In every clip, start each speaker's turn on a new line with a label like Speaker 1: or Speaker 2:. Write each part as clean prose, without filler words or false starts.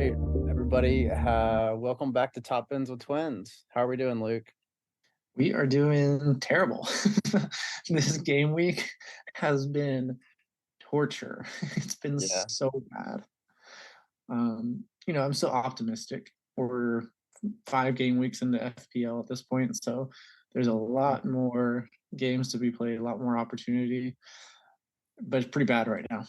Speaker 1: right, everybody. Welcome back to Top Ends with Twins. How are we doing, Luke?
Speaker 2: We are doing terrible. This game week has been torture. It's been
Speaker 1: Yeah,
Speaker 2: so bad. I'm still optimistic. We're 5 game weeks into FPL at this point, so there's a lot more games to be played, a lot more opportunity, but it's pretty bad right now.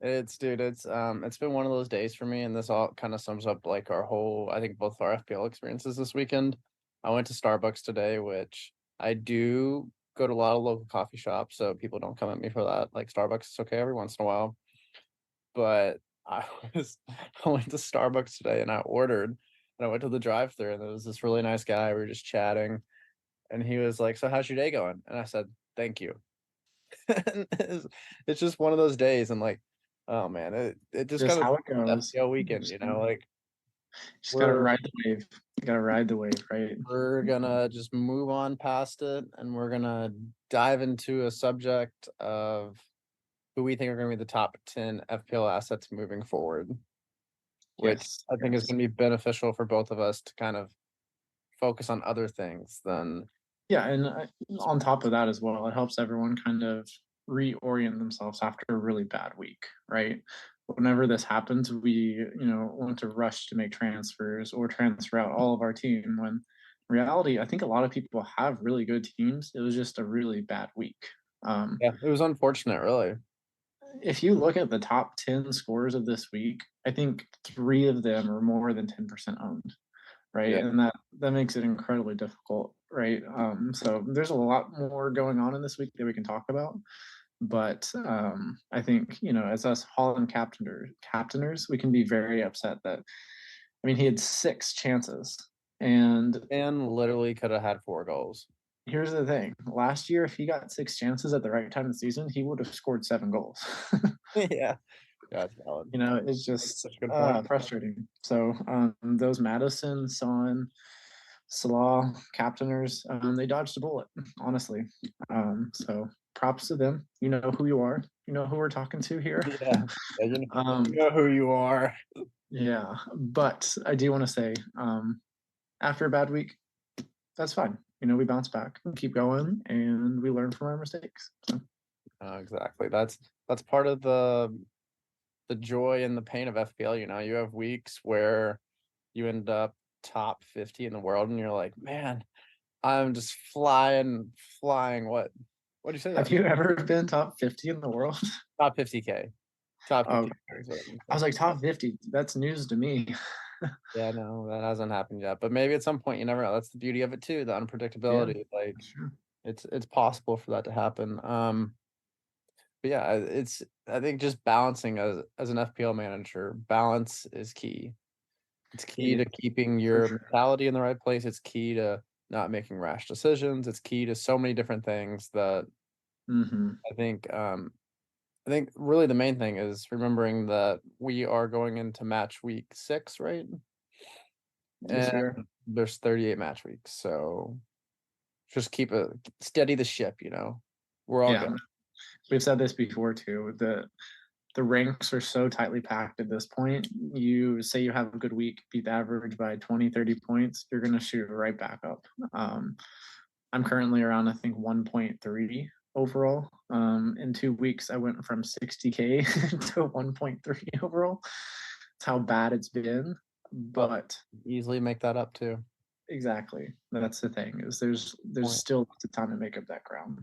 Speaker 1: it's been one of those days for me, and this all kind of sums up like our whole, I think, both our FPL experiences this weekend. I went to Starbucks today, which I do go to a lot of local coffee shops, so people don't come at me for that. Like Starbucks is okay every once in a while, but I I went to Starbucks today and I ordered, and I went to the drive-thru, and there was this really nice guy. We were just chatting, and he was like, "So how's your day going?" And I said, "Thank you." it's just one of those days, and like, oh man, it just
Speaker 2: Just
Speaker 1: kind of
Speaker 2: how it goes.
Speaker 1: FPL weekend, like
Speaker 2: Just gotta
Speaker 1: we're
Speaker 2: ride the wave. You gotta ride the wave, right?
Speaker 1: we're gonna just move on past it, and we're gonna dive into a subject of who we think are gonna be the top 10 FPL assets moving forward, which
Speaker 2: Yes,
Speaker 1: I think is
Speaker 2: yes.
Speaker 1: gonna be beneficial for both of us to kind of focus on other things than
Speaker 2: Yeah, and on top of that as well, it helps everyone kind of reorient themselves after a really bad week, right? Whenever this happens, we want to rush to make transfers or transfer out all of our team. When in reality, I think a lot of people have really good teams. It was just a really bad week. Um,
Speaker 1: yeah, it was unfortunate, really.
Speaker 2: if you look at the top 10 scores of this week, I think three of them are more than 10% owned, right?
Speaker 1: Yeah.
Speaker 2: And that makes it incredibly difficult, right? So there's a lot more going on in this week that we can talk about. But I think as us Holland captainers, we can be very upset that he had 6 chances, and
Speaker 1: And literally could have had 4 goals.
Speaker 2: here's the thing: last year, if he got 6 chances at the right time of the season, he would have scored 7 goals.
Speaker 1: Yeah. Yeah, it's valid.
Speaker 2: It's
Speaker 1: That's
Speaker 2: just
Speaker 1: such a good point.
Speaker 2: frustrating. So those Madison, Son, Salah captainers, they dodged a bullet, honestly. So props to them. You know who you are. You know who we're talking to here.
Speaker 1: Yeah. Yeah, you
Speaker 2: um,
Speaker 1: know who you are.
Speaker 2: yeah, but I do want to say, after a bad week, that's fine. We bounce back, and keep going, and we learn from our mistakes. So,
Speaker 1: Exactly. That's part of the joy and the pain of FPL. You have weeks where you end up top 50 in the world, and you're like, man, I'm just flying. What do you say
Speaker 2: have
Speaker 1: that?
Speaker 2: you ever been top 50 in the world?
Speaker 1: Top 50K. Top
Speaker 2: Oh,
Speaker 1: 50K is what I mean to
Speaker 2: I
Speaker 1: say.
Speaker 2: was like, top 50. That's news to me.
Speaker 1: Yeah, no, that hasn't happened yet. But maybe at some point, you never know. That's the beauty of it too, the
Speaker 2: Yeah,
Speaker 1: unpredictability. Like
Speaker 2: sure.
Speaker 1: it's possible for that to happen. But yeah, I think just balancing as an FPL manager, balance is key. It's key
Speaker 2: It
Speaker 1: to
Speaker 2: is
Speaker 1: keeping
Speaker 2: for
Speaker 1: your
Speaker 2: sure.
Speaker 1: mentality in the right place. It's key to not making rash decisions. It's key to so many different things that
Speaker 2: Hmm.
Speaker 1: I think I think really the main thing is remembering that we are going into match week 6, right?
Speaker 2: Yes,
Speaker 1: And
Speaker 2: we are.
Speaker 1: there's 38 match weeks. So just keep it steady the ship. We're all
Speaker 2: Yeah,
Speaker 1: good.
Speaker 2: we've said this before too. The ranks are so tightly packed at this point. You say you have a good week, beat the average by 20, 30 points, you're going to shoot right back up. Um, I'm currently around, I think, 1.3 overall. In 2 weeks, I went from 60K to 1.3 overall. That's how bad it's been.
Speaker 1: Well,
Speaker 2: But
Speaker 1: easily make that up too.
Speaker 2: exactly. That's the thing, is there's
Speaker 1: Point.
Speaker 2: still lots of time to make up that ground.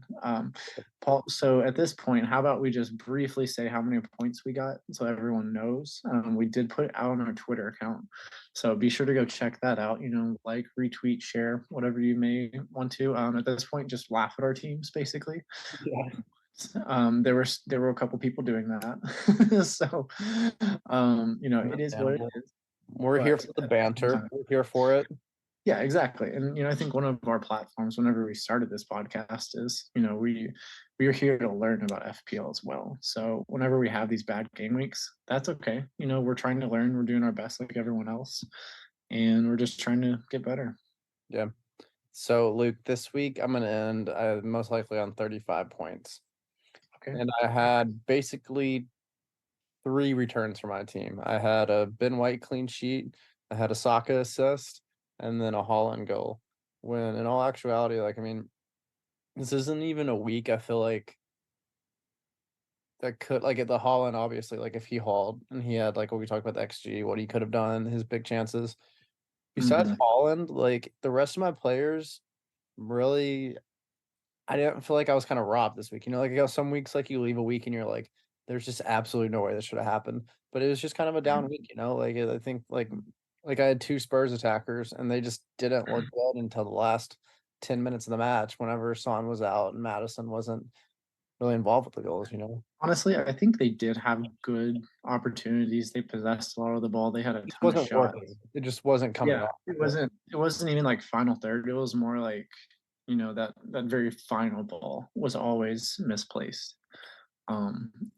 Speaker 2: Paul, so at this point, how about we just briefly say how many points we got so everyone knows? We did put it out on our Twitter account. So be sure to go check that out. Like, retweet, share, whatever you may want to. At this point, just laugh at our teams, basically.
Speaker 1: Yeah.
Speaker 2: There were a couple people doing that. So it is what it
Speaker 1: Understandable.
Speaker 2: is.
Speaker 1: We're here
Speaker 2: But
Speaker 1: for the
Speaker 2: at the same
Speaker 1: banter.
Speaker 2: time,
Speaker 1: We're here for it.
Speaker 2: yeah, exactly. And I think one of our platforms, whenever we started this podcast, is we are here to learn about FPL as well. So whenever we have these bad game weeks, that's okay. We're trying to learn. We're doing our best like everyone else, and we're just trying to get better.
Speaker 1: Yeah. So Luke, this week I'm gonna end most likely on 35 points.
Speaker 2: Okay.
Speaker 1: And I had basically three returns for my team. I had a Ben White clean sheet, I had a Saka assist, and then a Holland goal. When in all actuality, like I mean, this isn't even a week. I feel like that could like at the Holland, obviously, like if he hauled and he had like what we talked about the XG, what he could have done, his big chances. Besides
Speaker 2: Mhm.
Speaker 1: Holland, like the rest of my players, really, I didn't feel like I was kind of robbed this week. You know, like some weeks like you leave a week and you're like, there's just absolutely no way this should have happened. But it was just kind of a down week, you know. Like I think like I had two Spurs attackers and they just didn't look good until the last 10 minutes of the match. Whenever Son was out and Madison wasn't really involved with the goals, you know.
Speaker 2: Honestly, I think they did have good opportunities. They possessed a lot of the ball. They had a
Speaker 1: It just
Speaker 2: ton of
Speaker 1: wasn't
Speaker 2: shots.
Speaker 1: working. It just wasn't coming
Speaker 2: Yeah,
Speaker 1: off.
Speaker 2: it wasn't even like final third. It was more like, that very final ball was always misplaced.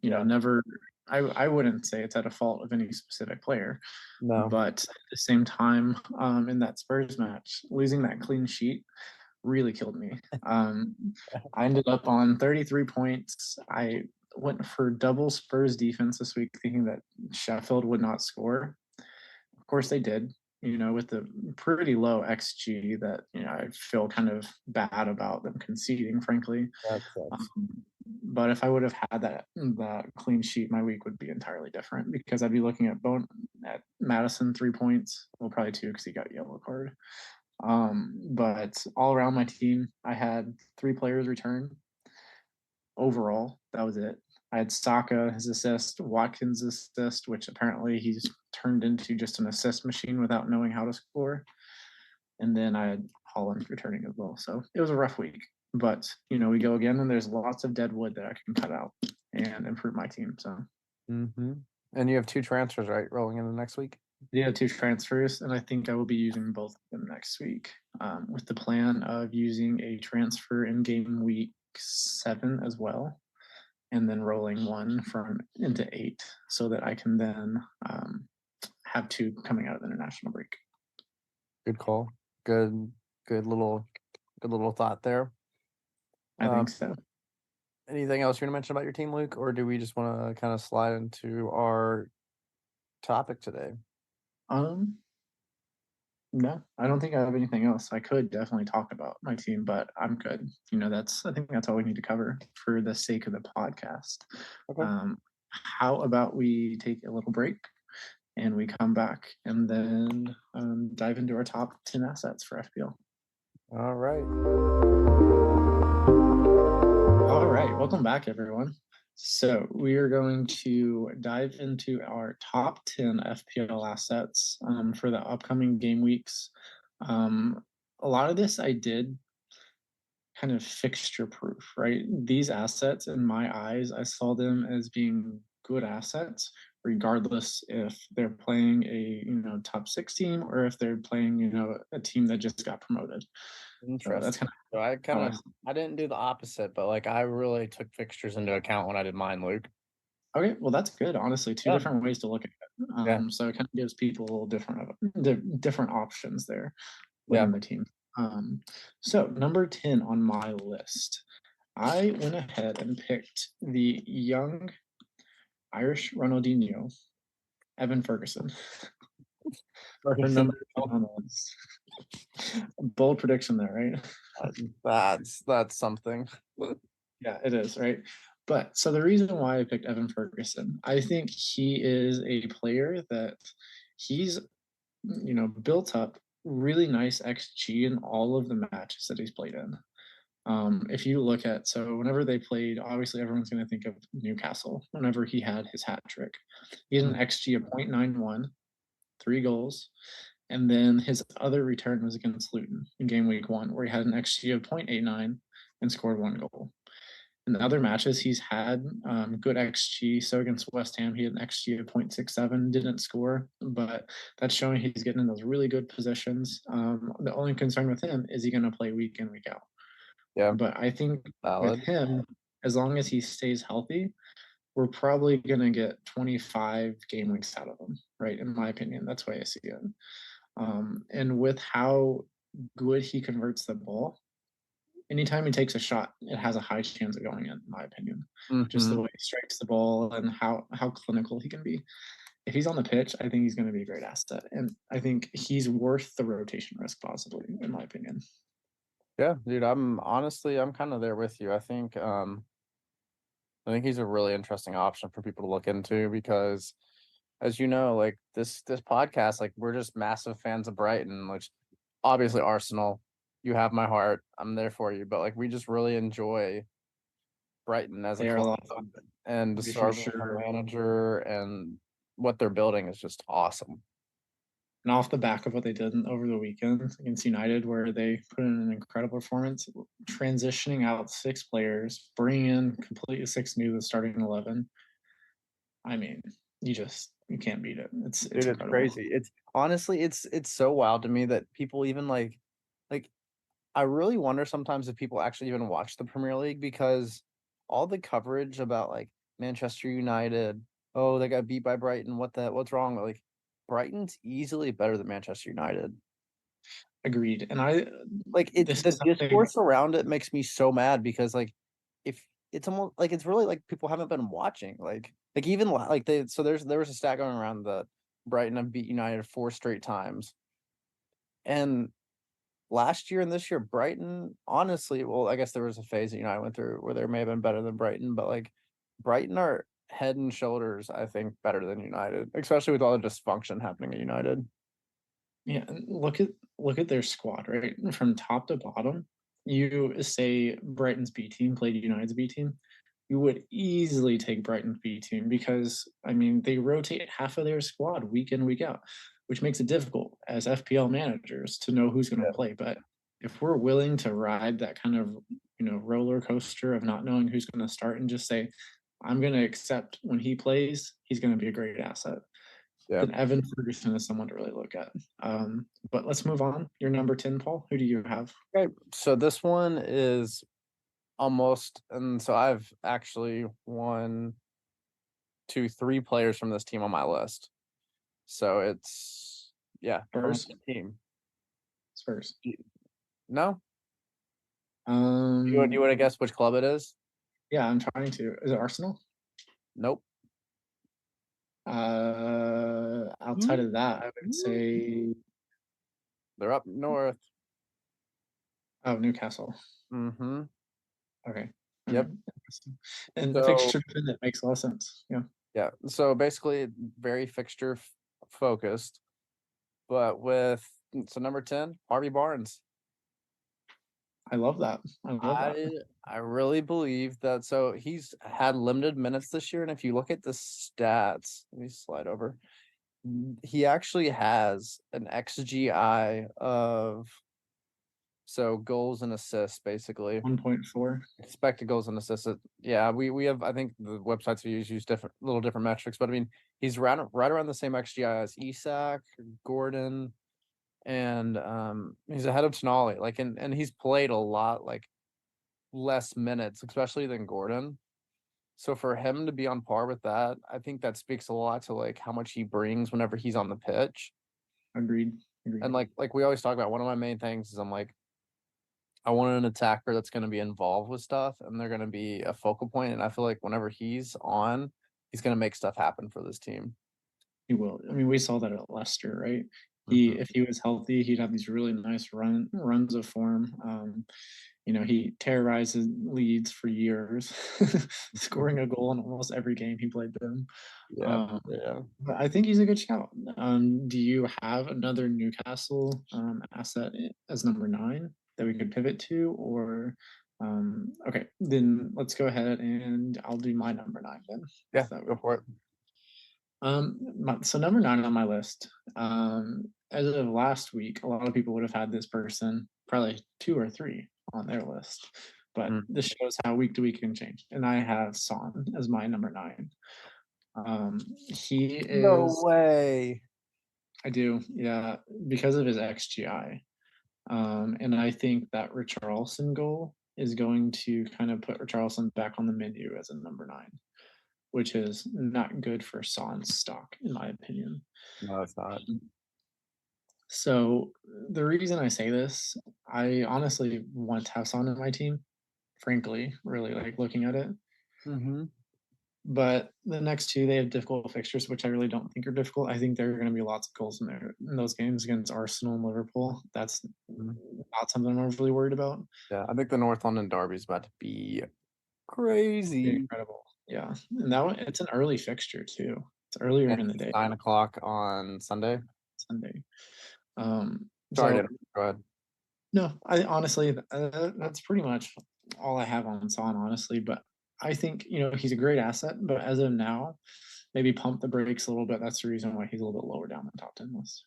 Speaker 1: Yeah.
Speaker 2: Never. I wouldn't say it's at a fault of any specific player,
Speaker 1: No.
Speaker 2: but at the same time, in that Spurs match, losing that clean sheet really killed me. Um, I ended up on 33 points. I went for double Spurs defense this week, thinking that Sheffield would not score. Of course, they did. With the pretty low XG that I feel kind of bad about them conceding, frankly.
Speaker 1: That sucks.
Speaker 2: But if I would have had that clean sheet, my week would be entirely different because I'd be looking at Madison 3 points, well probably two because he got a yellow card. But all around my team, I had three players return overall. That was it. I had Saka, his assist, Watkins' assist, which apparently he's turned into just an assist machine without knowing how to score. And then I had Holland returning as well. So it was a rough week. But, we go again, and there's lots of dead wood that I can cut out and improve my team. So
Speaker 1: Mm-hmm. And you have two transfers, right, rolling in the next week?
Speaker 2: yeah, two transfers, and I think I will be using both of them next week, with the plan of using a transfer in game week 7 as well, and then rolling one from into 8, so that I can then have two coming out of the international break.
Speaker 1: Good call. Good, good little, good little thought there.
Speaker 2: I
Speaker 1: Um,
Speaker 2: think so.
Speaker 1: anything else you want to mention about your team, Luke, or do we just want to kind of slide into our topic today?
Speaker 2: Um, no, I don't think I have anything else. I could definitely talk about my team, but I'm good. I think that's all we need to cover for the sake of the podcast.
Speaker 1: Okay.
Speaker 2: How about we take a little break and we come back and then dive into our top 10 assets for FPL.
Speaker 1: All right.
Speaker 2: All right, welcome back, everyone. So we are going to dive into our top 10 FPL assets for the upcoming game weeks. A lot of this I did kind of fixture proof, right? These assets, in my eyes, I saw them as being good assets, regardless if they're playing a top 6 team or if they're playing a team that just got promoted. So that's
Speaker 1: Interesting.
Speaker 2: kind
Speaker 1: So I
Speaker 2: of
Speaker 1: kind
Speaker 2: how
Speaker 1: of I didn't do the opposite, but like I really took fixtures into account when I did mine, Luke.
Speaker 2: okay, well that's good. Honestly, two
Speaker 1: Yeah.
Speaker 2: different ways to look at it.
Speaker 1: Yeah.
Speaker 2: So it kind of gives people a little different options there
Speaker 1: Yeah.
Speaker 2: within the team. So number 10 on my list, I went ahead and picked the young Irish Ronaldinho, Evan Ferguson, for
Speaker 1: Ferguson.
Speaker 2: number 10 on the list. Bold prediction there, right?
Speaker 1: That's something.
Speaker 2: Yeah, it is, right? But so the reason why I picked Evan Ferguson, I think he is a player that he's, built up really nice XG in all of the matches that he's played in. If you look at, so whenever they played, obviously everyone's going to think of Newcastle whenever he had his hat trick. He had an XG of 0.91, 3 goals. And then his other return was against Luton in game week 1, where he had an XG of 0.89 and scored 1 goal. In the other matches, he's had good XG. So against West Ham, he had an XG of 0.67, didn't score, but that's showing he's getting in those really good positions. The only concern with him is he going to play week in, week out.
Speaker 1: Yeah.
Speaker 2: But I think with
Speaker 1: Valid.
Speaker 2: him, as long as he stays healthy, we're probably going to get 25 game weeks out of him, right? In my opinion, that's why I see it. And with how good he converts the ball, anytime he takes a shot, it has a high chance of going in my opinion. Just the
Speaker 1: Hmm.
Speaker 2: way he strikes the ball and how clinical he can be. If he's on the pitch, I think he's going to be a great asset, and I think he's worth the rotation risk, possibly, in my opinion.
Speaker 1: Yeah, dude, I'm kind of there with you. I think he's a really interesting option for people to look into because, as you know, like this podcast, like we're just massive fans of Brighton, which obviously Arsenal, you have my heart. I'm there for you, but like we just really enjoy Brighton as a
Speaker 2: They are a
Speaker 1: club
Speaker 2: lot of fun,
Speaker 1: and
Speaker 2: for
Speaker 1: Sarver, her
Speaker 2: sure.
Speaker 1: manager, and what they're building is just awesome.
Speaker 2: And off the back of what they did over the weekend against United, where they put in an incredible performance, transitioning out 6 players, bringing in completely 6 new to the starting 11. I mean, you can't beat it. It's
Speaker 1: Dude, it's
Speaker 2: incredible.
Speaker 1: crazy. It's honestly, it's so wild to me that people even like I really wonder sometimes if people actually even watch the Premier League because all the coverage about like Manchester United, oh, they got beat by Brighton, what's wrong? Like Brighton's easily better than Manchester United.
Speaker 2: Agreed. And I
Speaker 1: Like it
Speaker 2: this
Speaker 1: the
Speaker 2: is something
Speaker 1: discourse around it makes me so mad because like if it's almost like it's really like people haven't been watching. Like even like they so there was a stat going around that Brighton have beat United 4 straight times. And last year and this year, Brighton, honestly, well, I guess there was a phase that United went through where they may have been better than Brighton, but like Brighton are head and shoulders, I think, better than United, especially with all the dysfunction happening at United.
Speaker 2: Yeah, and look at their squad, right? From top to bottom. You say Brighton's B team played United's B team, you would easily take Brighton's B team because I mean they rotate half of their squad week in, week out, which makes it difficult as FPL managers to know who's going to
Speaker 1: Yeah.
Speaker 2: play. But if we're willing to ride that kind of roller coaster of not knowing who's going to start and just say, I'm going to accept when he plays, he's going to be a great asset,
Speaker 1: Yeah.
Speaker 2: then Evan Ferguson is someone to really look at. But let's move on. Your number 10, Paul. Who do you have?
Speaker 1: Okay. So this one is almost, and so I've actually one, two, three players from this team on my list. So it's yeah, from
Speaker 2: Spurs.
Speaker 1: the team.
Speaker 2: Spurs.
Speaker 1: No? Do you
Speaker 2: Um,
Speaker 1: want to guess which club it is?
Speaker 2: yeah, I'm trying to. Is it Arsenal?
Speaker 1: Nope.
Speaker 2: Outside of that, I would say,
Speaker 1: They're up north.
Speaker 2: oh, Newcastle.
Speaker 1: Mm-hmm.
Speaker 2: Okay. All right.
Speaker 1: Yep.
Speaker 2: And the
Speaker 1: So
Speaker 2: fixture that makes a lot of sense. Yeah,
Speaker 1: yeah, so basically very fixture focused, but with so number 10, Harvey Barnes.
Speaker 2: I love that. I love that.
Speaker 1: I really believe that so he's had limited minutes this year, and if you look at the stats, let me slide over. He actually has an XGI of so goals and assists, basically.
Speaker 2: 1.4.
Speaker 1: Expected goals and assists. Yeah, we have I think the websites we use different little different metrics, but I mean he's right around the same XGI as Isak, Gordon, and he's ahead of Tonali. Like and he's played a lot like less minutes, especially than Gordon. So for him to be on par with that, I think that speaks a lot to like how much he brings whenever he's on the pitch.
Speaker 2: Agreed. Agreed.
Speaker 1: And like we always talk about, one of my main things is I'm like I want an attacker that's going to be involved with stuff and they're going to be a focal point. And I feel like whenever he's on, he's going to make stuff happen for this team.
Speaker 2: He will. I mean, we saw that at Leicester, right? He,
Speaker 1: Hmm.
Speaker 2: if he was healthy, he'd have these really nice runs of form. He terrorizes leads for years, scoring a goal in almost every game he played them.
Speaker 1: Yeah,
Speaker 2: Um,
Speaker 1: yeah.
Speaker 2: but I think he's a good shout. Do you have another Newcastle asset as number 9 that we could pivot to, or okay, then let's go ahead and I'll do my number 9 then.
Speaker 1: Yeah,
Speaker 2: If that
Speaker 1: go
Speaker 2: would.
Speaker 1: for it.
Speaker 2: So number 9 on my list. As of last week, a lot of people would have had this person, probably 2 or 3 on their list. But
Speaker 1: Mm.
Speaker 2: this shows how week to week can change. And I have Son as my number 9. He
Speaker 1: No
Speaker 2: is,
Speaker 1: way.
Speaker 2: I do, yeah, because of his XGI. And I think that Richarlison goal is going to kind of put Richarlison back on the menu as a number 9, which is not good for Son's stock, in my opinion.
Speaker 1: No, it's not.
Speaker 2: So the reason I say this, I honestly want to have Son in my team, frankly, really like looking at it.
Speaker 1: Mm-hmm.
Speaker 2: But the next two, they have difficult fixtures, which I really don't think are difficult. I think there are going to be lots of goals in there in those games against Arsenal and Liverpool. That's not something I'm overly worried about.
Speaker 1: Yeah, I think the North London Derby is about to be crazy.
Speaker 2: Incredible. Yeah. And that one, it's an early fixture too. It's earlier
Speaker 1: And
Speaker 2: in the
Speaker 1: it's
Speaker 2: day,
Speaker 1: 9 o'clock on Sunday.
Speaker 2: Sunday. Um,
Speaker 1: Sorry
Speaker 2: so
Speaker 1: to go ahead.
Speaker 2: no, I honestly, that's pretty much all I have on Son, honestly. But I think, he's a great asset, but as of now, maybe pump the brakes a little bit. That's the reason why he's a little bit lower down the top 10 list.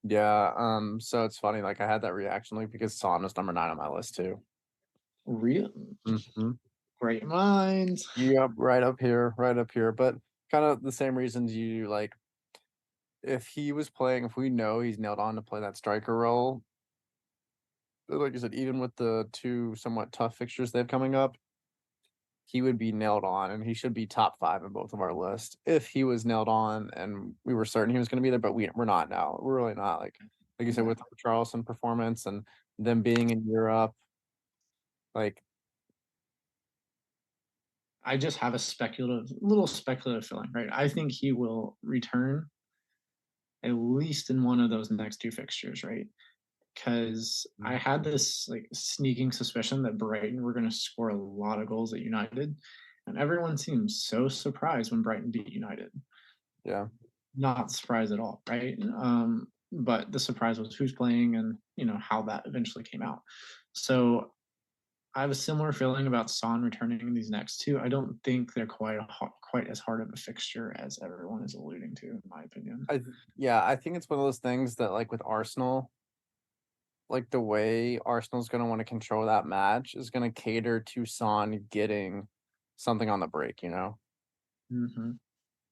Speaker 1: Yeah, so it's funny, like I had that reaction like because Son was number 9 on my list too.
Speaker 2: Real
Speaker 1: Mm-hmm.
Speaker 2: great minds.
Speaker 1: Yep, right up here, right up here. But kind of the same reasons you like if he was playing, if we know he's nailed on to play that striker role, like you said, even with the two somewhat tough fixtures they have coming up, he would be nailed on and he should be top 5 in both of our lists if he was nailed on and we were certain he was going to be there, but we're not now. We're really not. Like you said, with the
Speaker 2: Exactly.
Speaker 1: Charleston performance and them being in Europe, like
Speaker 2: I just have a little speculative feeling, right? I think he will return at least in one of those next two fixtures, right? Because I had this like sneaking suspicion that Brighton were going to score a lot of goals at United, and everyone seemed so surprised when Brighton beat United.
Speaker 1: yeah.
Speaker 2: Not surprised at all, right? But the surprise was who's playing and how that eventually came out. So I have a similar feeling about Son returning in these next two. I don't think they're quite as hard of a fixture as everyone is alluding to, in my opinion.
Speaker 1: Yeah, I think it's one of those things that like with Arsenal, like the way Arsenal's going to want to control that match is going to cater to Son getting something on the break, you know?
Speaker 2: Mm-hmm.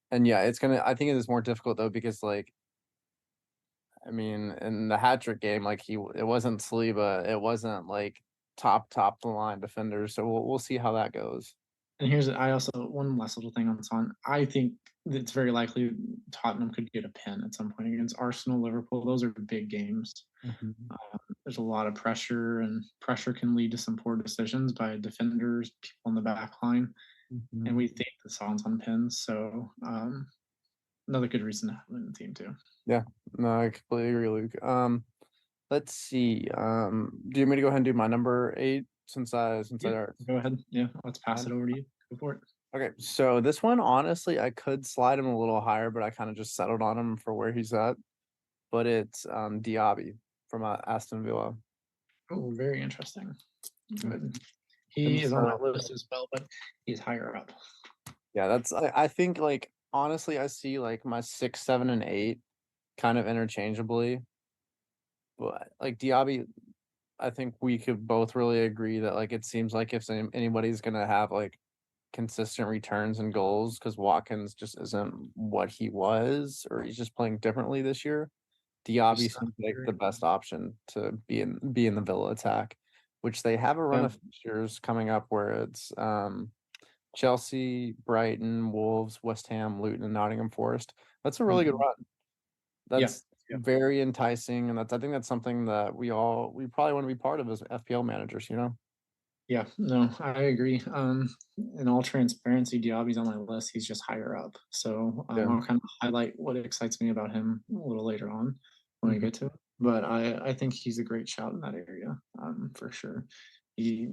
Speaker 1: And yeah, I think it is more difficult though, because like, I mean, in the hat trick game, like it wasn't Saliba, it wasn't like top the line defenders. So we'll see how that goes.
Speaker 2: And I also one last little thing on Son. I think it's very likely Tottenham could get a pin at some point against Arsenal, Liverpool. Those are big games.
Speaker 1: Mhm.
Speaker 2: There's a lot of pressure, and pressure can lead to some poor decisions by defenders, people in the back line. And
Speaker 1: Mhm.
Speaker 2: we think the Son's on pins, so another good reason to have him in the team too.
Speaker 1: Yeah, no, I completely agree, Luke. Let's see. Do you want me to go ahead and do my number 8 since I
Speaker 2: Yeah,
Speaker 1: already
Speaker 2: go ahead. Yeah, let's pass
Speaker 1: mine?
Speaker 2: it over to you. Go for it.
Speaker 1: Okay, so this one honestly I could slide him a little higher, but I kind of just settled on him for where he's at. But it's Diaby from Aston Villa.
Speaker 2: Oh, very interesting. Good.
Speaker 1: Mhm. And
Speaker 2: He is on my
Speaker 1: so
Speaker 2: list as well, but he's higher up.
Speaker 1: yeah, I think like honestly I see like my 6, 7, and 8 kind of interchangeably. But like Diaby, I think we could both really agree that like it seems like if anybody's gonna have like consistent returns and goals because Watkins just isn't what he was, or he's just playing differently this year. Diaby
Speaker 2: Just
Speaker 1: seems like the best option to be in the Villa attack, which they have a run
Speaker 2: yeah.
Speaker 1: of fixtures coming up where it's Chelsea, Brighton, Wolves, West Ham, Luton, and Nottingham Forest. That's a really good
Speaker 2: Mhm.
Speaker 1: run.
Speaker 2: Yeah.
Speaker 1: That's
Speaker 2: Yeah.
Speaker 1: very enticing, and I think that's something that we probably want to be part of as FPL managers, you know?
Speaker 2: Yeah, no, I agree. In all transparency, Diaby's on my list. He's just higher up. So
Speaker 1: Yeah.
Speaker 2: I'll kind of highlight what excites me about him a little later on when we
Speaker 1: Mhm.
Speaker 2: get to it. But I think he's a great shout in that area, for sure. He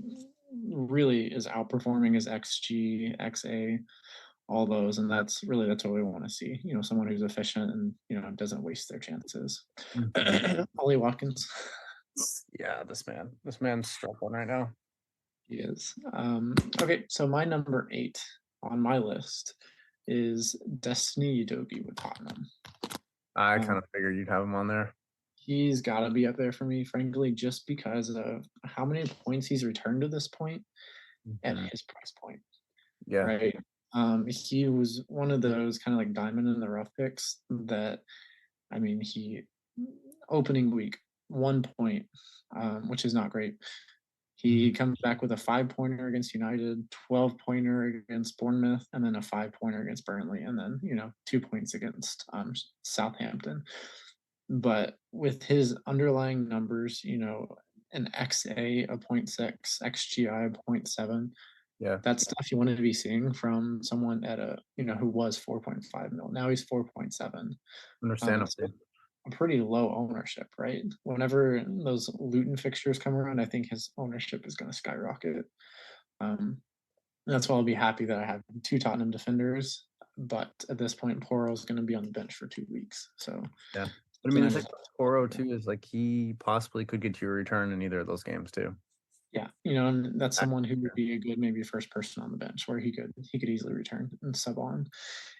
Speaker 2: really is outperforming his XG, XA, all those, and that's what we want to see. Someone who's efficient and doesn't waste their chances.
Speaker 1: Mhm.
Speaker 2: Ollie Watkins.
Speaker 1: Yeah, this man's struggling right now.
Speaker 2: He is. Okay, so my number 8 on my list is Destiny Udogie with Tottenham.
Speaker 1: I
Speaker 2: Um,
Speaker 1: kind of figured you'd have him on there.
Speaker 2: he's got to be up there for me, frankly, just because of how many points he's returned to this point at
Speaker 1: Mhm.
Speaker 2: his price point,
Speaker 1: Yeah.
Speaker 2: right? He was one of those kind of like diamond in the rough picks that, I mean, he opening week 1 point, which is not great.
Speaker 1: Mhm.
Speaker 2: He comes back with a 5 pointer against United, 12 pointer against Bournemouth, and then a 5 pointer against Burnley, and then 2 points against Southampton. But with his underlying numbers, an XA of 0.6, XGI of 0.7,
Speaker 1: Yeah,
Speaker 2: that's stuff you want to be seeing from someone at who was 4.5 mil. Now he's 4.7. So
Speaker 1: understandably.
Speaker 2: a pretty low ownership, right? Whenever those Luton fixtures come around, I think his ownership is going to skyrocket. Um, that's why I'll be happy that I have two Tottenham defenders. But at this point, Poro is going to be on the bench for 2 weeks. So
Speaker 1: Yeah. But I
Speaker 2: something
Speaker 1: mean,
Speaker 2: I
Speaker 1: the thing
Speaker 2: just
Speaker 1: with Toro too is like he possibly could get you a return in either of those games too.
Speaker 2: yeah, and that's someone who would be a good maybe first person on the bench where he could easily return and sub on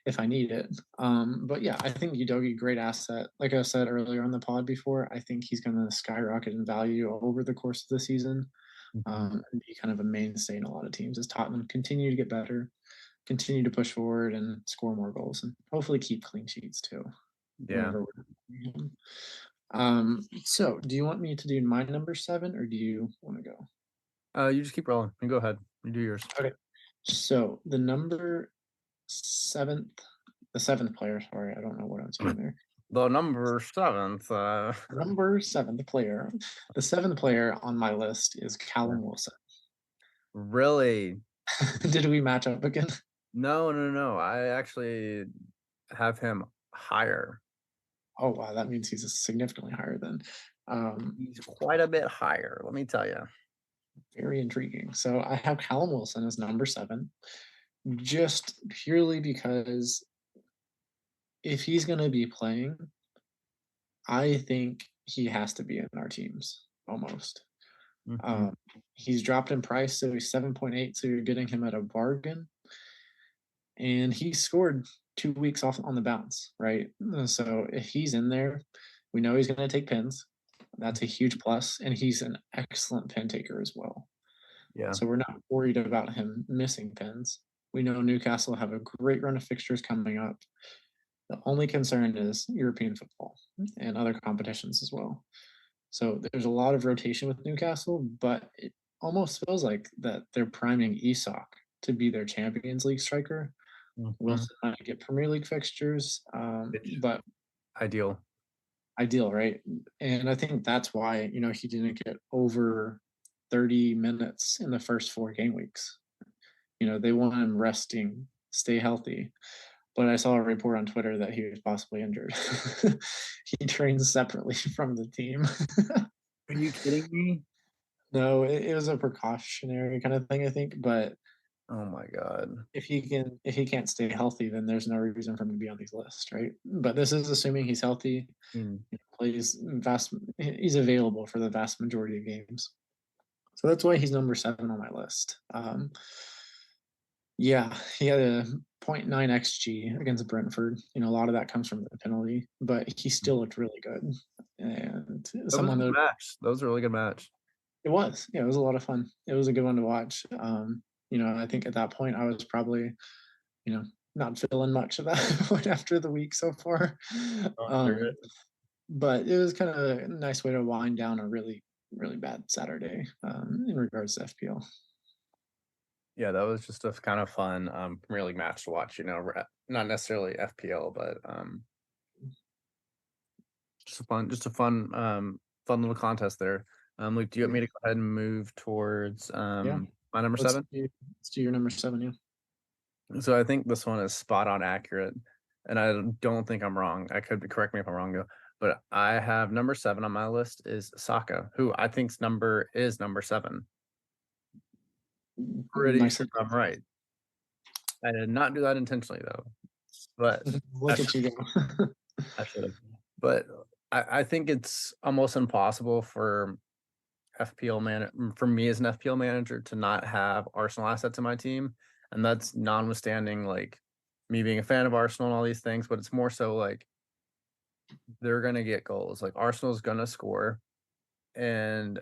Speaker 2: if I need it. But yeah, I think Udogi great asset. Like I said earlier on the pod before, I think he's going to skyrocket in value over the course of the season.
Speaker 1: Mhm.
Speaker 2: And be kind of a mainstay in a lot of teams as Tottenham continue to get better, continue to push forward and score more goals, and hopefully keep clean sheets too.
Speaker 1: Yeah.
Speaker 2: Whenever we're so do you want me to do my number 7 or do you want to go?
Speaker 1: You just keep rolling. You go ahead. You do yours.
Speaker 2: Okay. So seventh, the seventh player. Sorry, I don't know what I'm saying there.
Speaker 1: The number seventh.
Speaker 2: Number seventh player. The seventh player on my list is
Speaker 1: Yeah.
Speaker 2: Callum Wilson.
Speaker 1: Really?
Speaker 2: Did we match up again?
Speaker 1: No, no, no. I actually have him higher.
Speaker 2: Oh wow, that means he's significantly higher than.
Speaker 1: He's quite a bit higher, let me tell you.
Speaker 2: Very intriguing. So I have Callum Wilson as number 7, just purely because if he's going to be playing, I think he has to be in our teams almost.
Speaker 1: Mhm.
Speaker 2: Um, he's dropped in price, so he's 7.8, so you're getting him at a bargain. And he scored 2 weeks off on the bounce, right? So if he's in there, we know he's going to take pins. That's a huge plus, and he's an excellent pin taker as well.
Speaker 1: Yeah.
Speaker 2: So we're not worried about him missing pins. We know Newcastle have a great run of fixtures coming up. The only concern is European football and other competitions as well. So there's a lot of rotation with Newcastle, but it almost feels like that they're priming Isak to be their Champions League striker.
Speaker 1: Mhm.
Speaker 2: Wilson might get Premier League fixtures,
Speaker 1: Which
Speaker 2: but
Speaker 1: ideal.
Speaker 2: ideal, right? And I think that's why he didn't get over 30 minutes in the first 4 game weeks. They want him resting, stay healthy. But I saw a report on Twitter that he was possibly injured. He trains separately from the team.
Speaker 1: Are you kidding me?
Speaker 2: No, it was a precautionary kind of thing, I think. But
Speaker 1: Oh my God.
Speaker 2: if he can't stay healthy, then there's no reason for him to be on these lists, right? But this is assuming he's healthy,
Speaker 1: I mean,
Speaker 2: he's available for the vast majority of games. So that's why he's number 7 on my list. Yeah, he had a .9 xG against Brentford. A lot of that comes from the penalty, but he still looked really good. And
Speaker 1: that was a
Speaker 2: someone
Speaker 1: good
Speaker 2: that
Speaker 1: match. That was a really good match.
Speaker 2: it was, yeah, it was a lot of fun. It was a good one to watch. I think at that point I was probably, you know, not feeling much of that point after the week so far.
Speaker 1: Oh, you're
Speaker 2: Um,
Speaker 1: good.
Speaker 2: but it was kind of a nice way to wind down a really, really bad Saturday in regards to FPL.
Speaker 1: Yeah, that was just a kind of fun Premier League match to watch, not necessarily FPL, but just a fun little contest there. Luke, do you want me to go ahead and move towards
Speaker 2: Yeah,
Speaker 1: my number
Speaker 2: let's
Speaker 1: 7?
Speaker 2: let's do your number 7. Yeah.
Speaker 1: So I think this one is spot on accurate, and I don't think I'm wrong. I could be, correct me if I'm wrong though. But I have number 7 on my list is Saka, who I think's number is number 7. Pretty sure
Speaker 2: Nicely.
Speaker 1: I'm right. I did not do that intentionally though, but I
Speaker 2: Look at you go.
Speaker 1: I should have. But I think it's almost impossible for for me as an FPL manager to not have Arsenal assets in my team. And that's notwithstanding like me being a fan of Arsenal and all these things, but it's more so like they're gonna get goals. Like Arsenal's gonna score. And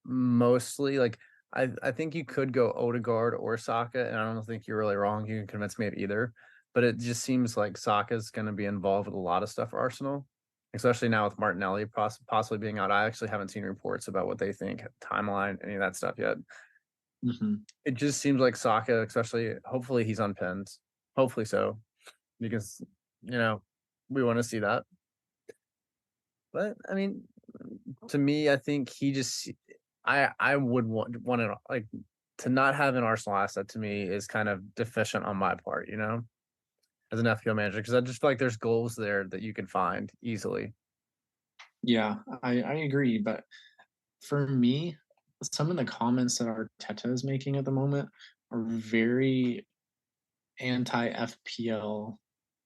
Speaker 1: mostly like I think you could go Odegaard or Saka, and I don't think you're really wrong. You can convince me of either. But it just seems like Saka's going to be involved with a lot of stuff for Arsenal, especially now with Martinelli possibly being out. I actually haven't seen reports about what they think, timeline, any of that stuff yet.
Speaker 2: Mhm.
Speaker 1: It just seems like Saka, especially, hopefully he's on pins. Hopefully so, because, you know, we want to see that. But I mean, to me, I think he just I would want it like to not have an Arsenal asset to me is kind of deficient on my part, you know, as an FPL manager, because I just feel like there's goals there that you can find easily.
Speaker 2: Yeah, I agree. But for me, some of the comments that Arteta is making at the moment are very anti FPL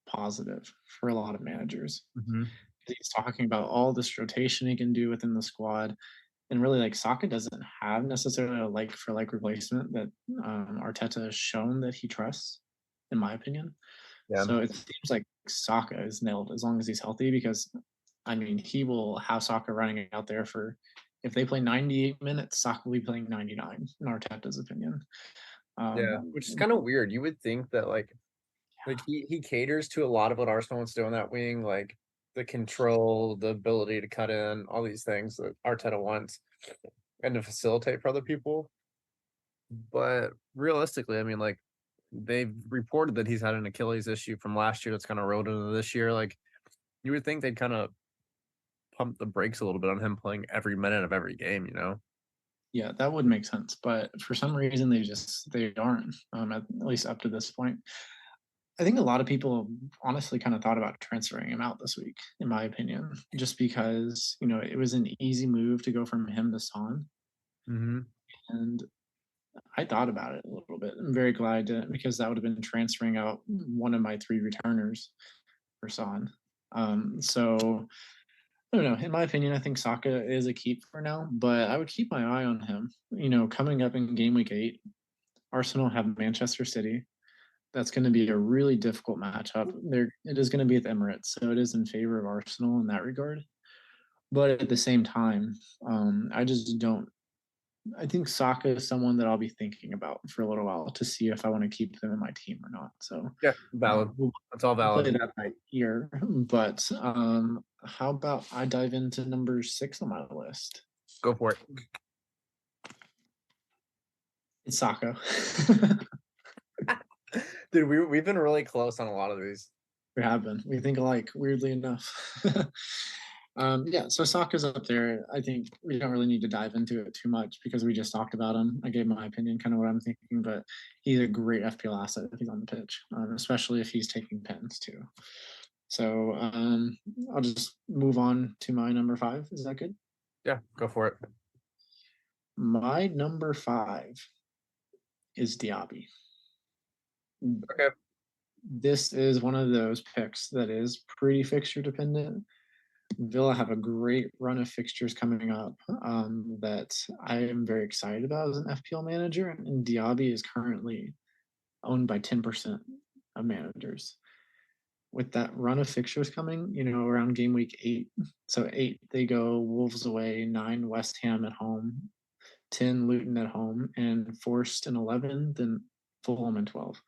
Speaker 2: positive for a lot of managers.
Speaker 1: Mhm.
Speaker 2: He's talking about all this rotation he can do within the squad. And really, like Saka doesn't have necessarily a like for like replacement that Arteta has shown that he trusts, in my opinion.
Speaker 1: Yeah.
Speaker 2: So it seems like Saka is nailed as long as he's healthy because, I mean, he will have Saka running out there for if they play 98 minutes, Saka will be playing 99, in Arteta's opinion.
Speaker 1: Yeah,
Speaker 2: Um,
Speaker 1: which is kind of weird. You would think that like he caters to a lot of what Arsenal wants to do on that wing, like the control, the ability to cut in, all these things that Arteta wants, and to facilitate for other people. But realistically, I mean, like they've reported that he's had an Achilles issue from last year that's kind of rolled into this year. Like you would think they'd kind of pump the brakes a little bit on him playing every minute of every game, you know?
Speaker 2: yeah, that would make sense, but for some reason they aren't, at least up to this point. I think a lot of people honestly kind of thought about transferring him out this week, in my opinion, just because, it was an easy move to go from him to Son.
Speaker 1: Hmm.
Speaker 2: And I thought about it a little bit. I'm very glad I didn't because that would have been transferring out one of my three returners for Son. So I don't know. In my opinion, I think Saka is a keep for now, but I would keep my eye on him. Coming up in game week 8, Arsenal have Manchester City. That's going to be a really difficult matchup. It is going to be at the Emirates, so it is in favor of Arsenal in that regard. But at the same time, I just don't. I think Saka is someone that I'll be thinking about for a little while to see if I want to keep them in my team or not. So
Speaker 1: Yeah, valid.
Speaker 2: we'll
Speaker 1: That's all
Speaker 2: play
Speaker 1: valid.
Speaker 2: that by ear. But how about I dive into number 6 on my list?
Speaker 1: Go for it.
Speaker 2: It's Saka.
Speaker 1: Dude, we've been really close on a lot of these.
Speaker 2: We have been. We think alike, weirdly enough. Yeah, so Saka's up there. I think we don't really need to dive into it too much because we just talked about him. I gave my opinion, kind of what I'm thinking, but he's a great FPL asset if he's on the pitch, especially if he's taking pens too. So I'll just move on to my number 5. Is that good?
Speaker 1: Yeah, go for it.
Speaker 2: My number 5 is Diaby.
Speaker 1: Okay.
Speaker 2: This is one of those picks that is pretty fixture dependent. Villa have a great run of fixtures coming up that I am very excited about as an FPL manager. And Diaby is currently owned by 10% of managers. With that run of fixtures coming, around game week 8. So 8, they go Wolves away, 9, West Ham at home, 10, Luton at home, and Forest in 11, then Fulham in 12.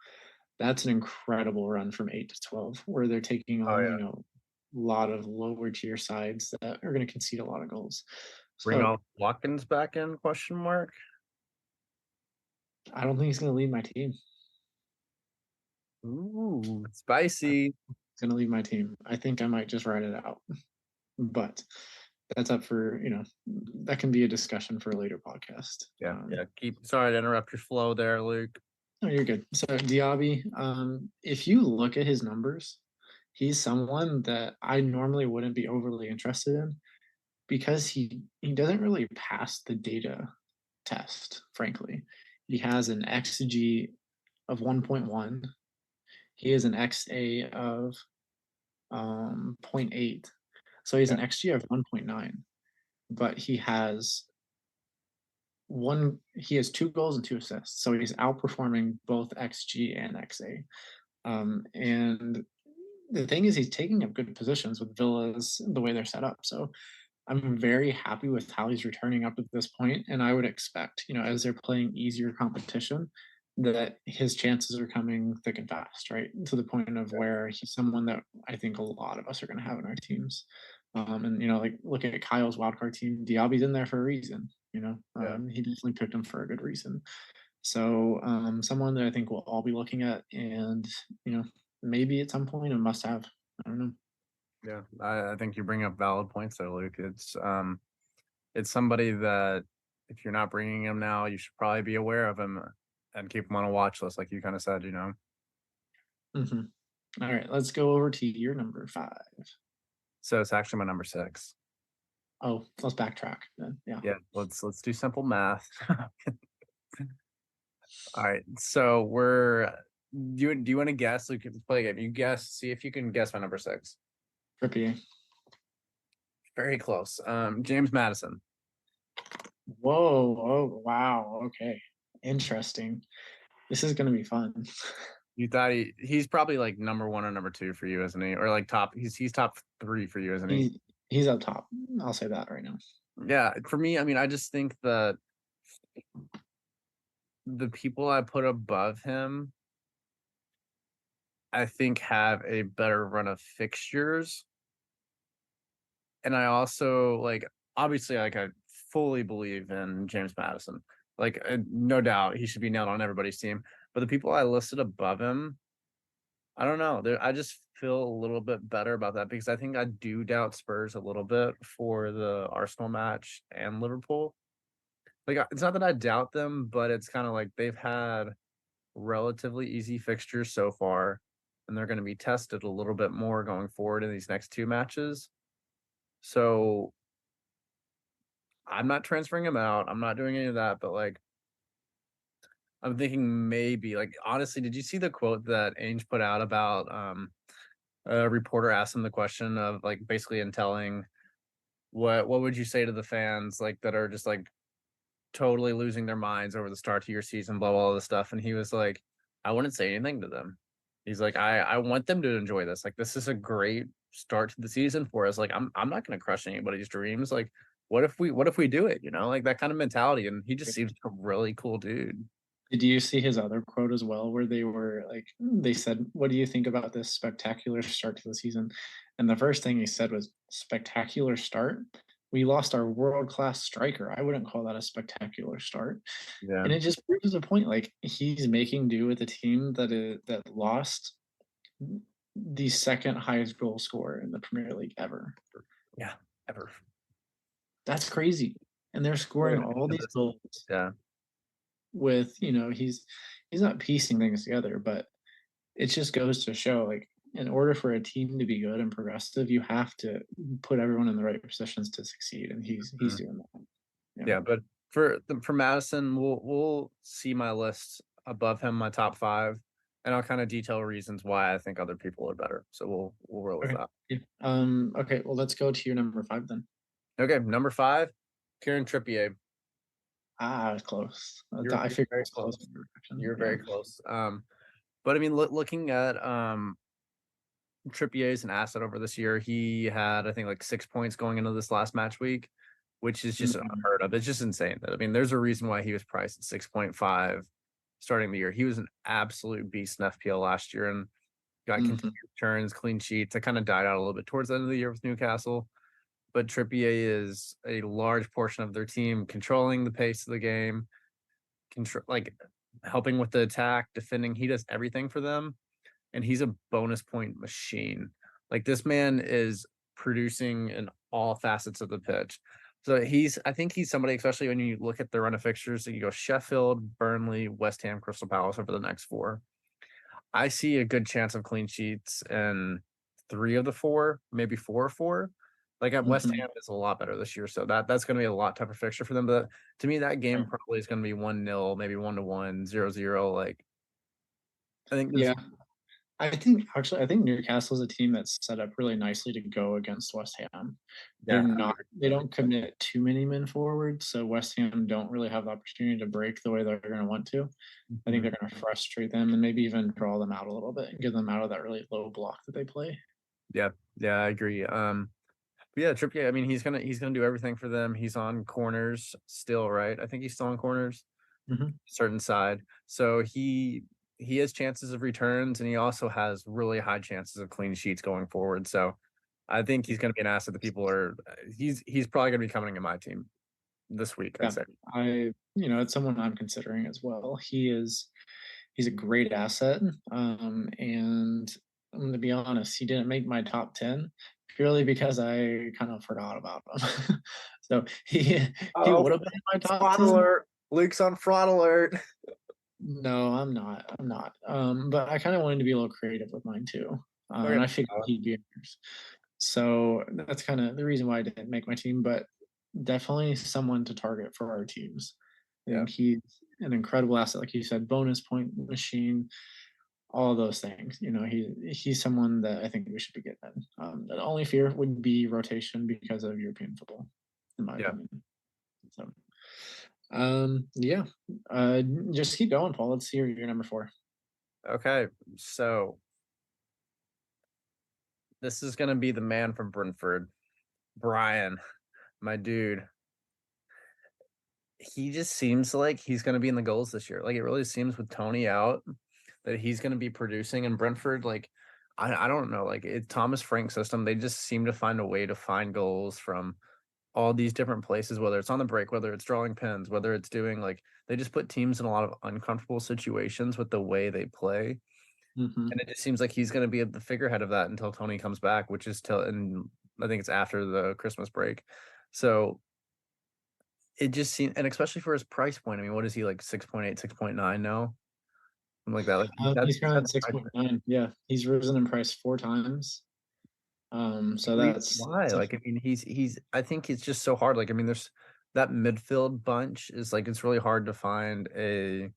Speaker 2: That's an incredible run from 8 to 12, where they're taking
Speaker 1: Oh
Speaker 2: on,
Speaker 1: yeah.
Speaker 2: a lot of lower tier sides that are going to concede a lot of goals.
Speaker 1: Bring
Speaker 2: So
Speaker 1: all Watkins back in? Question mark.
Speaker 2: I don't think he's going to lead my team.
Speaker 1: Ooh, spicy.
Speaker 2: He's going to lead my team. I think I might just write it out. But that's up for, that can be a discussion for a later podcast.
Speaker 1: Yeah, yeah. Keep sorry to interrupt your flow there, Luke.
Speaker 2: No, you're good. So Diaby, if you look at his numbers, he's someone that I normally wouldn't be overly interested in because he doesn't really pass the data test, frankly. He has an XG of 1.1. He has an XA of zero point 0.8. So he's
Speaker 1: Yeah.
Speaker 2: an XG of 1.9, but he has 2 goals and 2 assists. So he's outperforming both XG and XA. And the thing is, he's taking up good positions with Villa's the way they're set up. So I'm very happy with how he's returning up at this point, and I would expect, as they're playing easier competition, that his chances are coming thick and fast, right? To the point of where he's someone that I think a lot of us are going to have in our teams. And like look at Kyle's wildcard team, Diaby's in there for a reason.
Speaker 1: Yeah.
Speaker 2: He definitely picked him for a good reason. So someone that I think we'll all be looking at, and maybe at some point a must-have. I don't know.
Speaker 1: Yeah, I think you bring up valid points there, Luke. It's somebody that if you're not bringing him now, you should probably be aware of him and keep him on a watch list, like you kind of said.
Speaker 2: Hmm. All right, let's go over to your number 5.
Speaker 1: So it's actually my number 6.
Speaker 2: Oh, let's backtrack then. Yeah.
Speaker 1: Yeah, let's do simple math. All right, so do you want to guess? We can play a game. You guess, see if you can guess my number 6.
Speaker 2: Trippier.
Speaker 1: Very close. James Madison.
Speaker 2: Whoa. Oh, wow. Okay. Interesting. This is gonna be fun.
Speaker 1: You thought he's probably like number 1 or number 2 for you, isn't he? Or like top. He's top 3 for you, isn't he?
Speaker 2: He's up top. I'll say that right now.
Speaker 1: Yeah, for me, I mean, I just think that the people I put above him, I think have a better run of fixtures. And I also like, obviously, like I fully believe in James Madison. Like, no doubt he should be nailed on everybody's team. But the people I listed above him, I don't know. I just feel a little bit better about that because I think I do doubt Spurs a little bit for the Arsenal match and Liverpool. Like, it's not that I doubt them, but it's kind of like they've had relatively easy fixtures so far, and they're going to be tested a little bit more going forward in these next 2 matches. So I'm not transferring him out. I'm not doing any of that, but like I'm thinking maybe like honestly, did you see the quote that Ainge put out about a reporter asked him the question of like basically in telling what would you say to the fans like that are just like totally losing their minds over the start to your season, blah, blah, all this stuff. And he was like, I wouldn't say anything to them. He's like, I want them to enjoy this. Like, this is a great start to the season for us. Like, I'm not gonna crush anybody's dreams. Like, what if we do it? Like that kind of mentality. And he just seems like a really cool dude.
Speaker 2: Did you see his other quote as well, where they were like, they said, "What do you think about this spectacular start to the season?" And the first thing he said was, "Spectacular start? We lost our world class striker. I wouldn't call that a spectacular start."
Speaker 1: Yeah.
Speaker 2: And it just proves a point. Like he's making do with a team that lost the second highest goal scorer in the Premier League ever.
Speaker 1: Yeah. Ever.
Speaker 2: That's crazy. And they're scoring all these goals
Speaker 1: Yeah.
Speaker 2: with, he's not piecing things together, but it just goes to show like in order for a team to be good and progressive, you have to put everyone in the right positions to succeed. And he's
Speaker 1: Mm.
Speaker 2: doing that. Yeah.
Speaker 1: Yeah. But for Madison, we'll see my list above him, my top 5, and I'll kind of detail reasons why I think other people are better. So we'll roll with
Speaker 2: Okay.
Speaker 1: that.
Speaker 2: Yeah. Okay. Well, let's go to your number 5 then.
Speaker 1: Okay, number 5, Kieran Trippier.
Speaker 2: I was close.
Speaker 1: You're
Speaker 2: I
Speaker 1: you're
Speaker 2: figured it
Speaker 1: very
Speaker 2: was close
Speaker 1: close.
Speaker 2: in your direction.
Speaker 1: You're
Speaker 2: Yeah.
Speaker 1: very close. But I mean, looking at Trippier as an asset over this year, he had I think like 6 points going into this last match week, which is just
Speaker 2: Mhm.
Speaker 1: unheard of. It's just insane. I mean, there's a reason why he was priced at 6.5 starting the year. He was an absolute beast in FPL last year and got
Speaker 2: Mhm.
Speaker 1: continued turns, clean sheets. It kind of died out a little bit towards the end of the year with Newcastle. But Trippier is a large portion of their team, controlling the pace of the game, control like helping with the attack, defending. He does everything for them, and he's a bonus point machine. Like this man is producing in all facets of the pitch. So I think he's somebody, especially when you look at the run of fixtures, that you go Sheffield, Burnley, West Ham, Crystal Palace over the next 4. I see a good chance of clean sheets in 3 of the 4, maybe 4 or 4. Like at West
Speaker 2: Mhm.
Speaker 1: Ham is a lot better this year, so that's going to be a lot tougher fixture for them. But to me, that game
Speaker 2: Right.
Speaker 1: probably is going to be 1-0, maybe 1-1, 0-0. Like I think this,
Speaker 2: Yeah. I think Newcastle's a team that's set up really nicely to go against West Ham.
Speaker 1: yeah,
Speaker 2: They don't commit too many men forward, so West Ham don't really have the opportunity to break the way they're going to want to. I think
Speaker 1: mhm.
Speaker 2: they're going to frustrate them and maybe even draw them out a little bit and get them out of that really low block that they play.
Speaker 1: Yeah, yeah, I agree. But yeah, Trippier. I mean, he's gonna do everything for them. He's on corners still, right? I think he's still on corners,
Speaker 2: Mhm.
Speaker 1: certain side. So he has chances of returns, and he also has really high chances of clean sheets going forward. So I think he's going to be an asset that people are. He's probably going to be coming in my team this week. I'd
Speaker 2: Yeah,
Speaker 1: say.
Speaker 2: it's someone I'm considering as well. He's a great asset, and I'm going to be honest, he didn't make my top 10 purely because I kind of forgot about him. So he
Speaker 1: Oh,
Speaker 2: would have been in my top
Speaker 1: fraud
Speaker 2: 10.
Speaker 1: alert! Luke's on fraud alert.
Speaker 2: No, I'm not. I'm not. But I kind of wanted to be a little creative with mine too. And
Speaker 1: Okay.
Speaker 2: I figured he'd be in yours. So that's kind of the reason why I didn't make my team, but definitely someone to target for our teams. I
Speaker 1: Yeah.
Speaker 2: think he's an incredible asset, like you said, bonus point machine, all of those things. He's someone that I think we should be getting. The only fear would be rotation because of European football, in my
Speaker 1: Yeah.
Speaker 2: opinion. So, yeah, uh, just keep going, Paul. Let's hear your number 4.
Speaker 1: Okay. So this is gonna be the man from Brentford, Brian, my dude. He just seems like he's gonna be in the goals this year. Like it really seems with Tony out that he's gonna be producing in Brentford. Like I don't know, like it Thomas Frank system, they just seem to find a way to find goals from all these different places, whether it's on the break, whether it's drawing pins, whether it's doing like they just put teams in a lot of uncomfortable situations with the way they play.
Speaker 2: Mm-hmm.
Speaker 1: And it just seems like he's going to be at the figurehead of that until Tony comes back, which is till, and I think it's after the Christmas break. So it just seems, and especially for his price point, I mean, what is he like 6.8, 6.9 now? Something like that. Like
Speaker 2: He's currently
Speaker 1: that's
Speaker 2: at 6.9. Yeah, he's risen in price 4 times. So that's
Speaker 1: why.
Speaker 2: a
Speaker 1: Like, I mean, he's, I think it's just so hard. Like, I mean, there's that midfield bunch is like, it's really hard to find a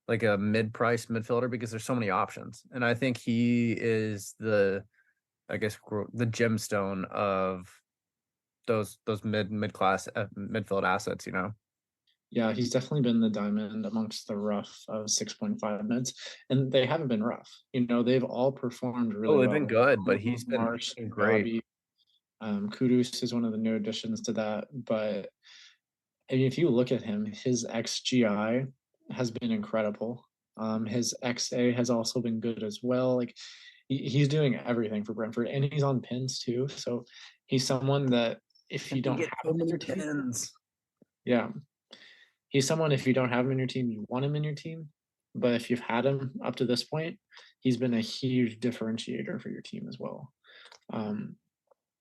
Speaker 1: mid-price midfielder because there's so many options. And I think he is I guess the gemstone of those mid-class midfield assets, you know.
Speaker 2: Yeah, he's definitely been the diamond amongst the rough of 6.5 mids, and they haven't been rough. They've all performed
Speaker 1: Oh,
Speaker 2: really
Speaker 1: they've been
Speaker 2: well.
Speaker 1: good, but he's
Speaker 2: Marsh,
Speaker 1: been great.
Speaker 2: Bobby, Kudus is one of the new additions to that. But I mean, if you look at him, his XGI has been incredible. His XA has also been good as well. Like he's doing everything for Brentford, and he's on pins too. So he's someone that if
Speaker 1: And
Speaker 2: you
Speaker 1: he
Speaker 2: don't
Speaker 1: gets
Speaker 2: have
Speaker 1: so
Speaker 2: him in
Speaker 1: many
Speaker 2: your team,
Speaker 1: pins.
Speaker 2: yeah, he's someone if you don't have him in your team, you want him in your team. But if you've had him up to this point, he's been a huge differentiator for your team as well. Um,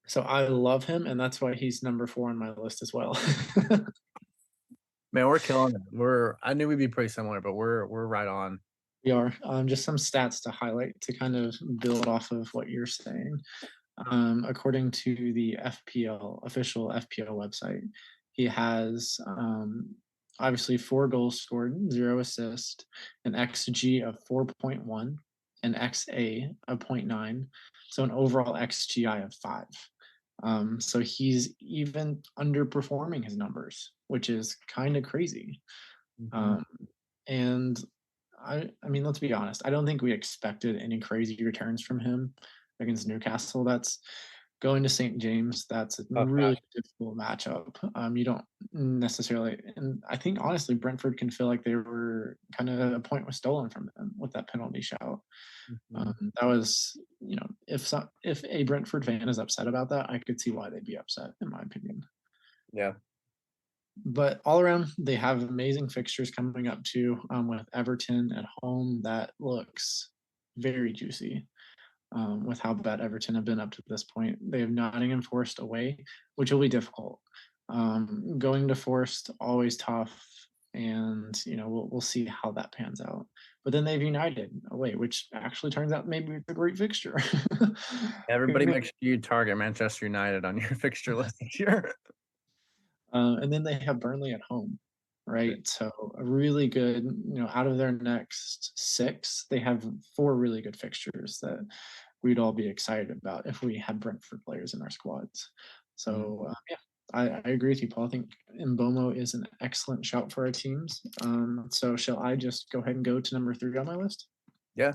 Speaker 2: so I love him, and that's why he's number 4 on my list as well.
Speaker 1: Man, we're killing it. I knew we'd be pretty similar, but we're right on.
Speaker 2: We are. Just some stats to highlight to kind of build off of what you're saying. According to the FPL official FPL website, he has obviously 4 goals scored, 0 assists, an XG of 4.1, an XA of 0.9, so an overall XGI of 5. So he's even underperforming his numbers, which is kind of crazy.
Speaker 1: Mhm.
Speaker 2: Um, and I mean, let's be honest. I don't think we expected any crazy returns from him against Newcastle. That's going to St. James. That's a
Speaker 1: Tough match.
Speaker 2: really difficult matchup. You don't necessarily, and I think honestly, Brentford can feel like they were kind of a point was stolen from them with that penalty shout.
Speaker 1: Mhm.
Speaker 2: That was, if a Brentford fan is upset about that, I could see why they'd be upset, in my opinion.
Speaker 1: Yeah.
Speaker 2: But all around, they have amazing fixtures coming up too. With Everton at home, that looks very juicy. With how bad Everton have been up to this point, they have Nottingham Forest away, which will be difficult. Going to Forest always tough, and we'll see how that pans out. But then they've United away, which actually turns out maybe it's a great fixture.
Speaker 1: Everybody make sure you target Manchester United on your fixture list this year.
Speaker 2: And then they have Burnley at home,
Speaker 1: Yeah.
Speaker 2: right? So a really good, out of their next 6, they have 4 really good fixtures that we'd all be excited about if we had Brentford players in our squads.
Speaker 1: Mhm.
Speaker 2: So yeah, I agree with you, Paul. I think Mbomo is an excellent shout for our teams. So shall I just go ahead and go to number 3 on my list?
Speaker 1: Yeah.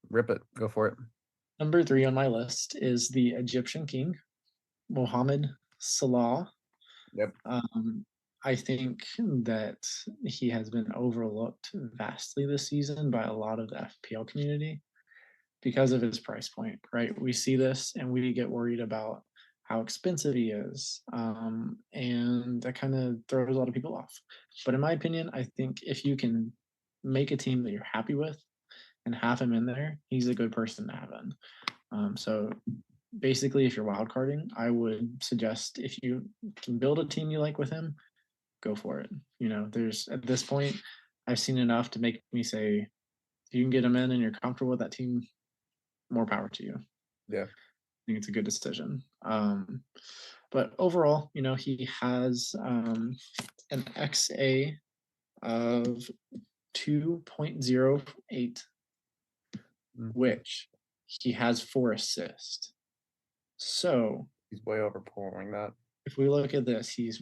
Speaker 1: Rip it. Go for it.
Speaker 2: Number 3 on my list is the Egyptian king, Mohammed Salah.
Speaker 1: Yep.
Speaker 2: I think that he has been overlooked vastly this season by a lot of the FPL community because of his price point, right? We see this and we get worried about how expensive he is. And that kind of throws a lot of people off. But in my opinion, I think if you can make a team that you're happy with and have him in there, he's a good person to have in. So basically, if you're wildcarding, I would suggest if you can build a team you like with him, go for it. There's at this point, I've seen enough to make me say, if you can get him in and you're comfortable with that team, more power to you. I
Speaker 1: Yeah.
Speaker 2: think it's a good decision. But overall, he has an XA of 2.08,
Speaker 1: Mhm.
Speaker 2: which he has 4 assists. So
Speaker 1: He's way overperforming that.
Speaker 2: if we look at this, he's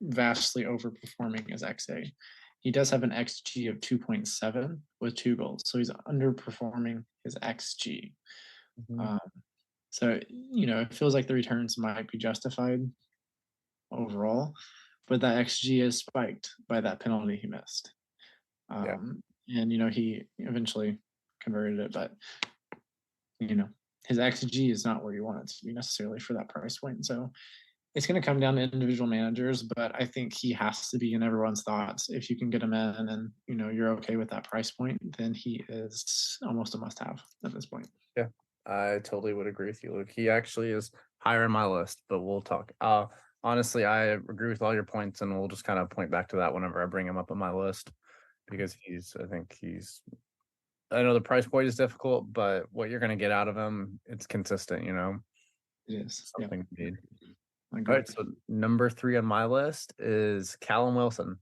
Speaker 2: vastly overperforming his XA. He does have an XG of 2.7 with 2 goals, so he's underperforming his XG.
Speaker 1: Mhm.
Speaker 2: Um, so it feels like the returns might be justified overall, but that XG is spiked by that penalty he missed.
Speaker 1: Yeah.
Speaker 2: And he eventually converted it, but you know his XG is not where you want it to be necessarily for that price point. So it's going to come down to individual managers, but I think he has to be in everyone's thoughts. If you can get him in and you're okay with that price point, then he is almost a must-have at this point.
Speaker 1: Yeah. I totally would agree with you, Luke. He actually is higher in my list, but we'll talk. Honestly, I agree with all your points, and we'll just kind of point back to that whenever I bring him up on my list because I think I know the price point is difficult, but what you're going to get out of him, it's consistent,
Speaker 2: It is. Yeah,
Speaker 1: something you need.
Speaker 2: I
Speaker 1: All
Speaker 2: agree.
Speaker 1: right. So number 3 on my list is Callum Wilson.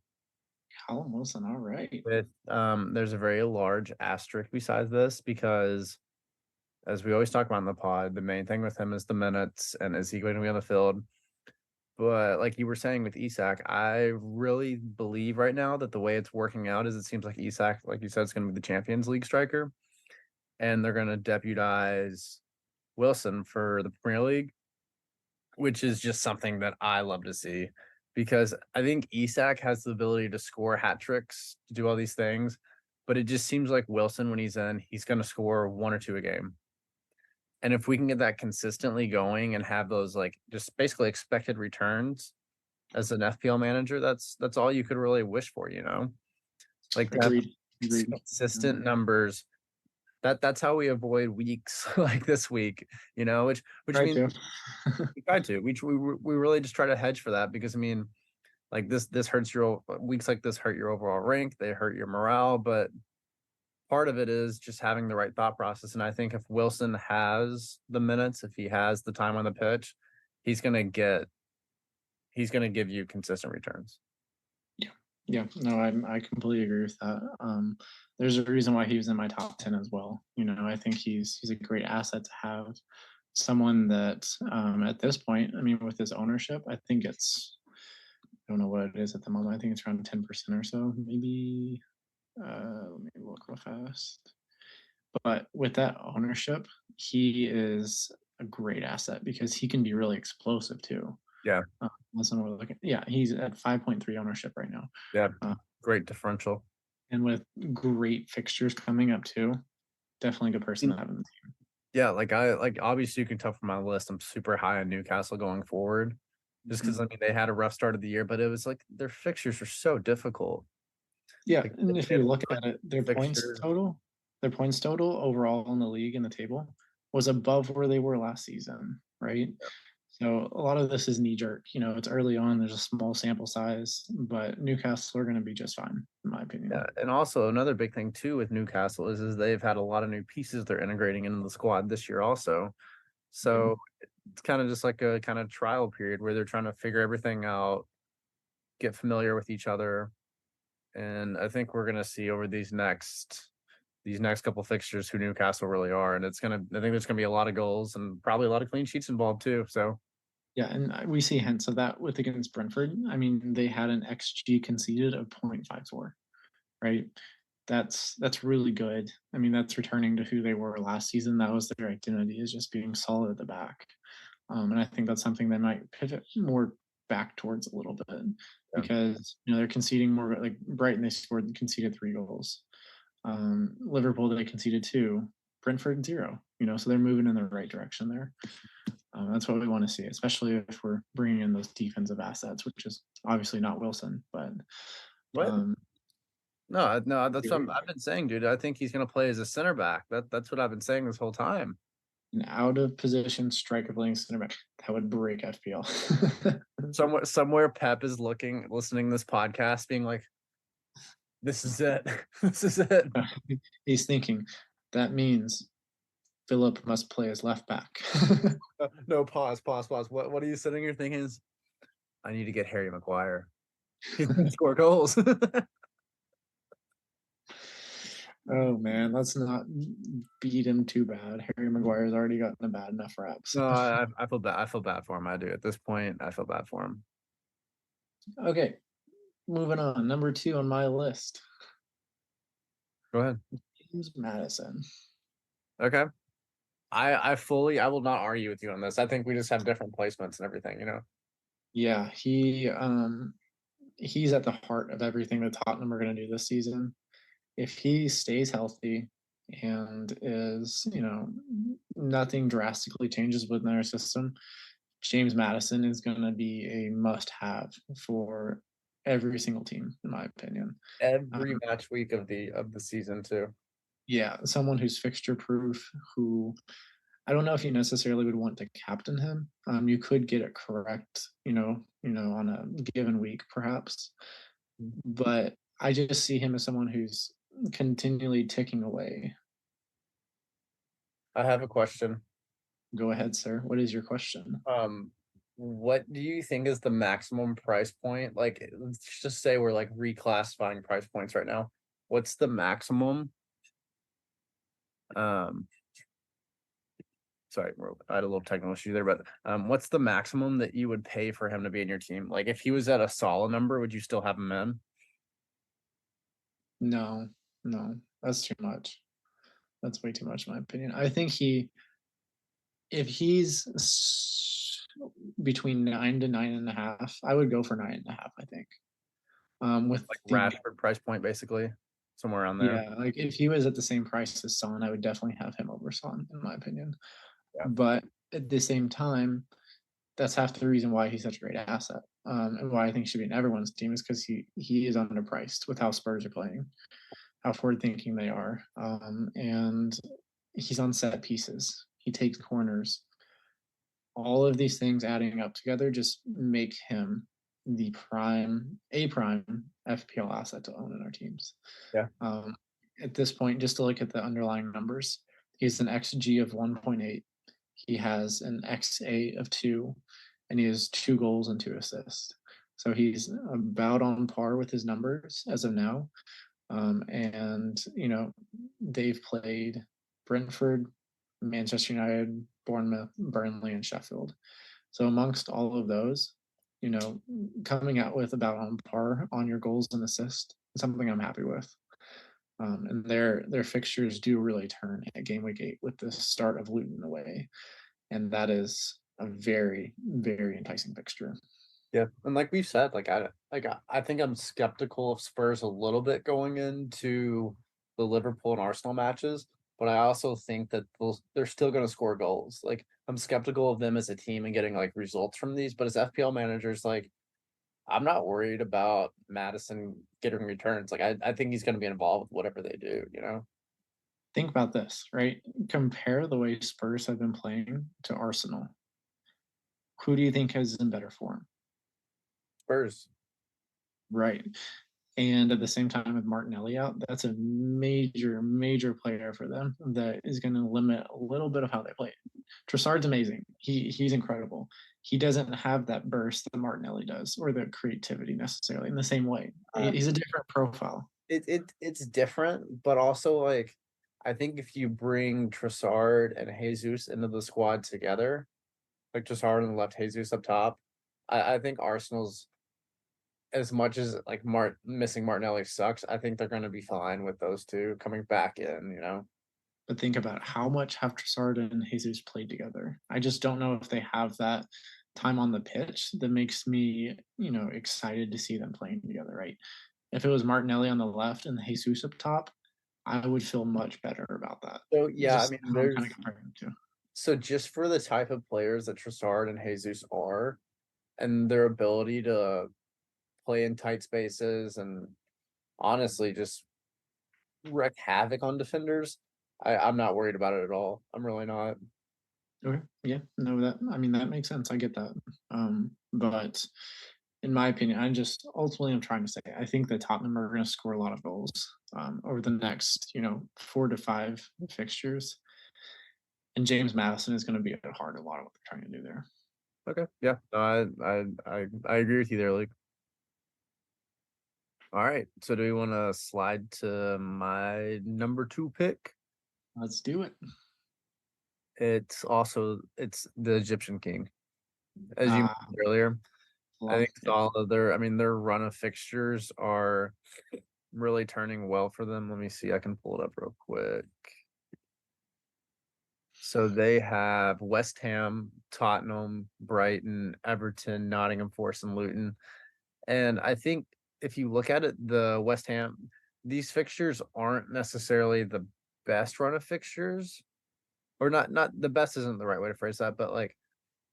Speaker 2: Callum Wilson. All right.
Speaker 1: There's a very large asterisk besides this because as we always talk about in the pod, the main thing with him is the minutes and is he going to be on the field? But like you were saying with Isak, I really believe right now that the way it's working out is it seems like Isak, like you said, is going to be the Champions League striker, and they're going to deputize Wilson for the Premier League, which is just something that I love to see because I think Isak has the ability to score hat tricks, to do all these things, but it just seems like Wilson, when he's in, he's going to score 1 or 2 a game. And if we can get that consistently going and have those like just basically expected returns as an FPL manager, that's all you could really wish for. Like to have
Speaker 2: Agreed. Agreed.
Speaker 1: consistent numbers. That's how we avoid weeks like this week, which
Speaker 2: Try
Speaker 1: means
Speaker 2: to.
Speaker 1: we try to. We really just try to hedge for that because like this hurts your weeks like this hurt your overall rank, they hurt your morale, but part of it is just having the right thought process. And I think if Wilson has the minutes, if he has the time on the pitch, he's gonna get he's gonna give you consistent returns.
Speaker 2: Yeah. Yeah. No, I completely agree with that. There's a reason why he was in my top 10 as well. I think he's a great asset to have. Someone that at this point, I mean, with his ownership, I think I don't know what it is at the moment. I think it's around 10% or so, maybe. Let me look real fast. But with that ownership, he is a great asset because he can be really explosive too.
Speaker 1: Yeah,
Speaker 2: That's what we're looking. Yeah, he's at 5.3 ownership right now,
Speaker 1: yeah,
Speaker 2: uh,
Speaker 1: great differential.
Speaker 2: and with great fixtures coming up too, definitely a good person to have in the team.
Speaker 1: Yeah, like obviously you can tell from my list, I'm super high on Newcastle going forward. Just because
Speaker 2: Mhm.
Speaker 1: they had a rough start of the year, but it was like their fixtures are so difficult.
Speaker 2: Yeah,
Speaker 1: Like
Speaker 2: and if
Speaker 1: they
Speaker 2: you
Speaker 1: had
Speaker 2: look
Speaker 1: really
Speaker 2: at it,
Speaker 1: good fixtures.
Speaker 2: their points total overall in the league and the table was above where they were last season, right? So a lot of this is knee jerk. It's early on. There's a small sample size, but Newcastle are going to be just fine, in my
Speaker 1: Yeah,
Speaker 2: opinion.
Speaker 1: and also another big thing too with Newcastle is they've had a lot of new pieces they're integrating into the squad this year also.
Speaker 2: Yeah,
Speaker 1: So it's kind of just like a kind of trial period where they're trying to figure everything out, get familiar with each other, and I think we're gonna see over these next couple fixtures who Newcastle really are, and I think there's gonna be a lot of goals and probably a lot of clean sheets involved too. So
Speaker 2: yeah, and we see hints of that with against Brentford. I mean, they had an XG conceded of 0.54, right? That's really good. I mean, that's returning to who they were last season. That was their identity, is just being solid at the back. And I think that's something they might pivot more back towards a little bit
Speaker 1: yeah,
Speaker 2: because they're conceding more. Like Brighton, they conceded 3 goals. Liverpool, they conceded 2. Brentford 0. So they're moving in the right direction there. That's what we want to see, especially if we're bringing in those defensive assets, which is obviously not Wilson, but
Speaker 1: what?
Speaker 2: um,
Speaker 1: No, that's what I've been saying, dude. I think he's gonna play as a center back. That's what I've been saying this whole time.
Speaker 2: An out of position striker playing center back. That would break FPL.
Speaker 1: Somewhere Pep is listening to this podcast, being like, "This is it. This is it."
Speaker 2: He's thinking that means Philip must play as left back.
Speaker 1: No, pause. What are you sitting here thinking? Is I need to get Harry Maguire. He can score goals.
Speaker 2: Oh man, let's not beat him too bad. Harry Maguire's already gotten a bad enough reps.
Speaker 1: No, I feel bad. I feel bad for him. I do. At this point, I feel bad for him.
Speaker 2: Okay, moving on. Number 2 on my list.
Speaker 1: Go ahead.
Speaker 2: James Madison.
Speaker 1: Okay. I will not argue with you on this. I think we just have different placements and everything, you know.
Speaker 2: Yeah, he's at the heart of everything that Tottenham are going to do this season. If he stays healthy and is, nothing drastically changes within their system, James Madison is going to be a must-have for every single team, in my opinion.
Speaker 1: Every match week of the season too.
Speaker 2: Yeah, someone who's fixture proof, who I don't know if you necessarily would want to captain him. You could get it correct, on a given week, perhaps. But I just see him as someone who's continually ticking away.
Speaker 1: I have a question.
Speaker 2: Go ahead, sir. What is your question?
Speaker 1: What do you think is the maximum price point? Like, let's just say we're like reclassifying price points right now. What's the maximum? Sorry, I had a little technical issue there, but what's the maximum that you would pay for him to be in your team? Like, if he was at a solid number, would you still have him in?
Speaker 2: No, no, that's too much. That's way too much, in my opinion. I think if he's between 9 to 9.5, I would go for 9.5. I think. With
Speaker 1: Like
Speaker 2: the
Speaker 1: Rashford price point, basically, somewhere around there.
Speaker 2: Yeah, like if he was at the same price as Son, I would definitely have him over Son, in my opinion.
Speaker 1: Yeah.
Speaker 2: But at the same time, that's half the reason why he's such a great asset, and why I think he should be in everyone's team is because he is underpriced with how Spurs are playing, how forward thinking they are, and he's on set pieces. He takes corners. All of these things adding up together just make him a prime FPL asset to own in our teams.
Speaker 1: Yeah.
Speaker 2: At this point, just to look at the underlying numbers, he's an XG of 1.8. He has an XA of 2, and he has 2 goals and 2 assists. So he's about on par with his numbers as of now. And, they've played Brentford, Manchester United, Bournemouth, Burnley, and Sheffield. So amongst all of those, coming out with about on par on your goals and assists is something I'm happy with. And their fixtures do really turn at game week 8 with the start of Luton away, and that is a very, very enticing fixture.
Speaker 1: Yeah, and like we've said, I think I'm skeptical of Spurs a little bit going into the Liverpool and Arsenal matches, but I also think that they're still going to score goals. Like I'm skeptical of them as a team and getting like results from these, but as FPL managers, like I'm not worried about Madison getting returns. Like I think he's going to be involved with whatever they do. You know,
Speaker 2: Think about this, right? Compare the way Spurs have been playing to Arsenal. Who do you think is in better form?
Speaker 1: Spurs.
Speaker 2: Right. And at the same time, with Martinelli out, that's a major, major player for them that is going to limit a little bit of how they play. Trossard's amazing. He's incredible. He doesn't have that burst that Martinelli does, or the creativity necessarily in the same way. He's a different profile.
Speaker 1: It's different, but also like I think if you bring Trossard and Jesus into the squad together, like Trossard on the left, Jesus up top, I think Arsenal's as much as like missing Martinelli sucks, I think they're going to be fine with those two coming back in. You know,
Speaker 2: But think about how much have Trossard and Jesus played together. I just don't know if they have that time on the pitch that makes me, excited to see them playing together, right? If it was Martinelli on the left and Jesus up top, I would feel much better about that.
Speaker 1: so yeah, I
Speaker 2: Just
Speaker 1: mean,
Speaker 2: how I'm kind of comparing them to.
Speaker 1: so just for the type of players that Trossard and Jesus are, and their ability to play in tight spaces and honestly just wreak havoc on defenders. I'm not worried about it at all. I'm really not.
Speaker 2: Okay. Yeah. No, that makes sense. I get that. But in my opinion, I'm trying to say I think that Tottenham are going to score a lot of goals over the next 4 to 5 fixtures, and James Madison is going to be at the heart of a lot of what they're trying to do there.
Speaker 1: Okay. Yeah. No, I agree with you there, Luke. All right. So do we want to slide to my number two pick?
Speaker 2: Let's do it.
Speaker 1: It's the Egyptian King. As you
Speaker 2: Uh,
Speaker 1: mentioned earlier, I think
Speaker 2: yeah.
Speaker 1: their run of fixtures are really turning well for them. Let me see. I can pull it up real quick. So they have West Ham, Tottenham, Brighton, Everton, Nottingham Forest, and Luton. And I think if you look at it, the West Ham, these fixtures aren't necessarily the best run of fixtures, or not the best isn't the right way to phrase that, but like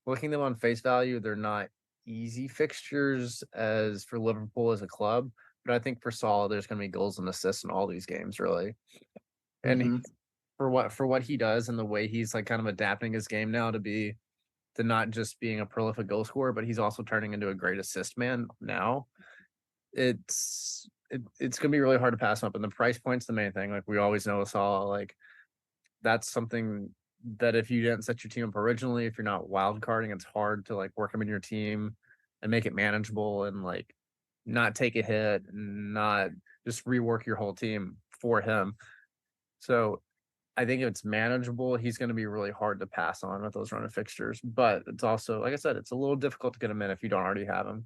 Speaker 1: looking them on face value, they're not easy fixtures as for Liverpool as a club. But I think for Salah, there's going to be goals and assists in all these games, really. And
Speaker 2: Hmm.
Speaker 1: for what he does and the way he's like kind of adapting his game now to not just being a prolific goal scorer, but he's also turning into a great assist man now. It's gonna be really hard to pass up. And the price point's the main thing. Like we always know with Salah, like that's something that if you didn't set your team up originally, if you're not wild carding, it's hard to like work him in your team and make it manageable and like not take a hit and not just rework your whole team for him. So I think if it's manageable, he's going to be really hard to pass on with those run of fixtures. But it's also, like I said, it's a little difficult to get him in if you don't already have him.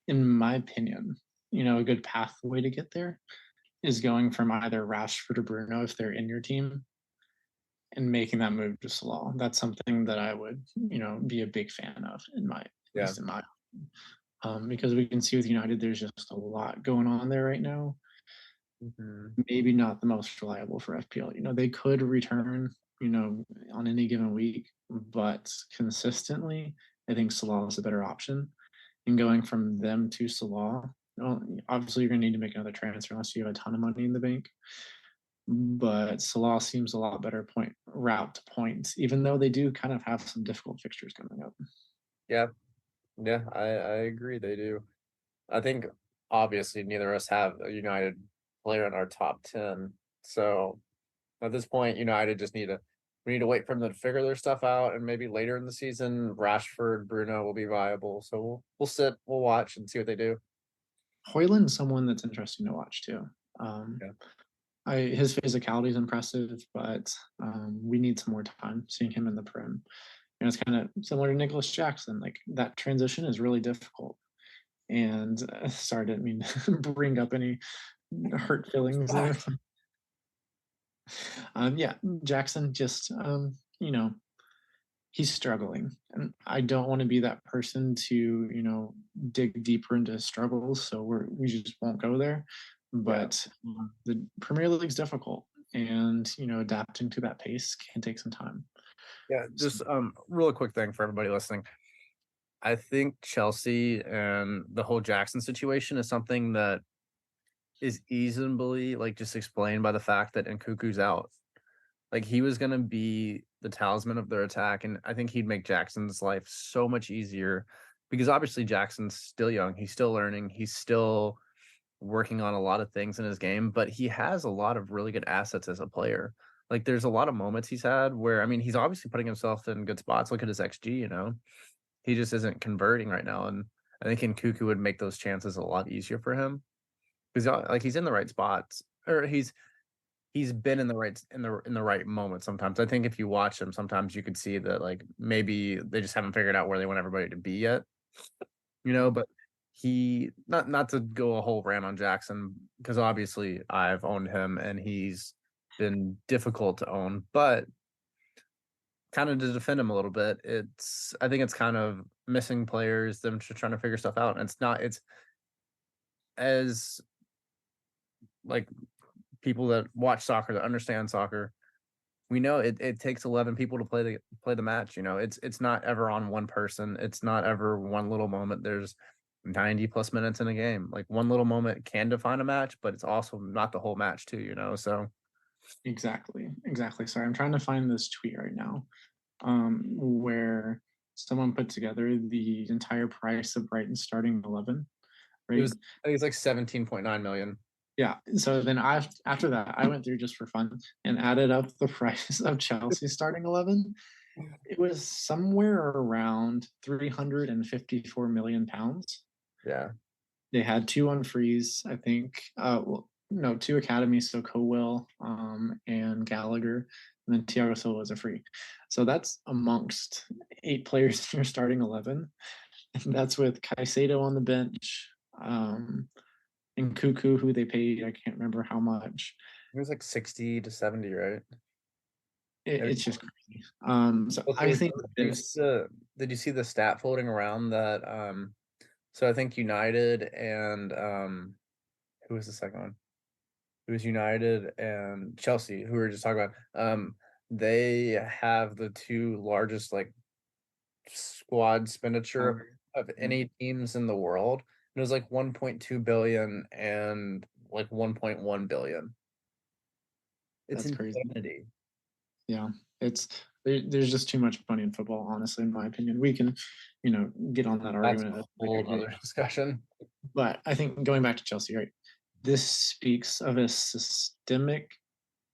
Speaker 2: In my opinion, a good pathway to get there is going from either Rashford or Bruno if they're in your team and making that move to Salah. That's something that I would, be a big fan of at
Speaker 1: Yeah.
Speaker 2: least in my because we can see with United, there's just a lot going on there right now.
Speaker 1: Mhm.
Speaker 2: Maybe not the most reliable for FPL. They could return, on any given week, but consistently, I think Salah is a better option. And going from them to Salah, well, obviously you're going to need to make another transfer unless you have a ton of money in the bank. But Salah seems a lot better point route to points, even though they do kind of have some difficult fixtures coming up.
Speaker 1: Yeah. Yeah. I agree. They do. I think obviously neither of us have a United player in our top 10. So at this point, United just we need to wait for them to figure their stuff out, and maybe later in the season, Rashford, Bruno will be viable. So we'll sit, we'll watch, and see what they do.
Speaker 2: Hoyland's someone that's interesting to watch too. Um,
Speaker 1: Yeah,
Speaker 2: his physicality is impressive, but we need some more time seeing him in the Prem. It's kind of similar to Nicholas Jackson. Like that transition is really difficult. And sorry, didn't mean to bring up any hurt feelings there. Yeah, Jackson just, he's struggling, and I don't want to be that person to, dig deeper into his struggles. So we just won't go there.
Speaker 1: yeah,
Speaker 2: But the Premier League's difficult, and adapting to that pace can take some time.
Speaker 1: yeah.
Speaker 2: So
Speaker 1: Just real quick thing for everybody listening. I think Chelsea and the whole Jackson situation is something that is easily like just explained by the fact that Nkuku's out. Like he was gonna be the talisman of their attack, and I think he'd make Jackson's life so much easier because obviously Jackson's still young, he's still learning, he's still working on a lot of things in his game, but he has a lot of really good assets as a player. Like there's a lot of moments he's had where I mean he's obviously putting himself in good spots. Look at his XG. He just isn't converting right now, and I think Nkuku would make those chances a lot easier for him because like he's in the right spots or he's been in the right moment sometimes. I think if you watch him, sometimes you could see that like maybe they just haven't figured out where they want everybody to be yet, but he not to go a whole rant on Jackson because obviously I've owned him and he's been difficult to own, but kind of to defend him a little bit, I think it's kind of missing players, them just trying to figure stuff out. And it's as like people that watch soccer that understand soccer, we know it takes 11 people to play the match. It's not ever on one person. It's not ever one little moment. There's 90 plus minutes in a game. Like one little moment can define a match, but it's also not the whole match too. So
Speaker 2: exactly. Sorry, I'm trying to find this tweet right now. where someone put together the entire price of Brighton's starting 11,
Speaker 1: It
Speaker 2: right?
Speaker 1: was, I think it's like 17.9 million.
Speaker 2: Yeah. So then after that, I went through just for fun and added up the price of Chelsea's starting 11. It was somewhere around 354 million pounds.
Speaker 1: Yeah.
Speaker 2: They had two on freeze, I think. Well, no, two academies, so Cowell and Gallagher, and then Thiago Silva was a free. So that's amongst 8 players in your starting 11. And that's with Caicedo on the bench, and Cuckoo, who they paid, I can't remember how much.
Speaker 1: It was like 60 to 70, right? Maybe.
Speaker 2: It's just crazy. So I
Speaker 1: Also,
Speaker 2: think this.
Speaker 1: did you see the stat floating around that so I think United and who was the second one? It was United and Chelsea, who we were just talking about. They have the two largest like squad expenditure of any teams in the world. It was like 1.2 billion and like 1.1 billion. It's
Speaker 2: That's crazy.
Speaker 1: insanity.
Speaker 2: Yeah, there's just too much money in football, honestly, in my opinion. We can, get on that
Speaker 1: That's
Speaker 2: argument
Speaker 1: a
Speaker 2: at a later
Speaker 1: whole
Speaker 2: date.
Speaker 1: other discussion.
Speaker 2: But I think going back to Chelsea, right? This speaks of a systemic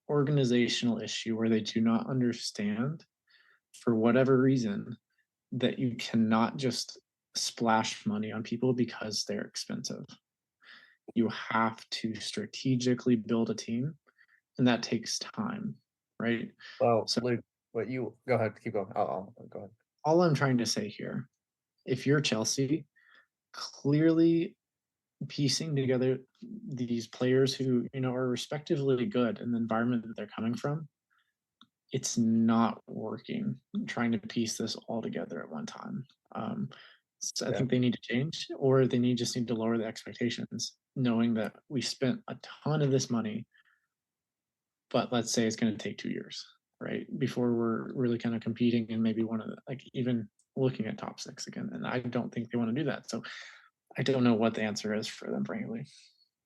Speaker 2: organizational issue where they do not understand, for whatever reason, that you cannot just splash money on people because they're expensive. You have to strategically build a team, and that takes time, right?
Speaker 1: Well,
Speaker 2: So
Speaker 1: Luke, what you go ahead, keep going. I'll go ahead.
Speaker 2: all I'm trying to say here, if you're Chelsea, clearly piecing together these players who are respectively good in the environment that they're coming from, it's not working. Trying to piece this all together at one time. So I
Speaker 1: Yeah.
Speaker 2: think they need to change, or they just need to lower the expectations, knowing that we spent a ton of this money, but let's say it's going to take 2 years, right, before we're really kind of competing and maybe one of the, like, even looking at top six again. And I don't think they want to do that. So I don't know what the answer is for them, frankly.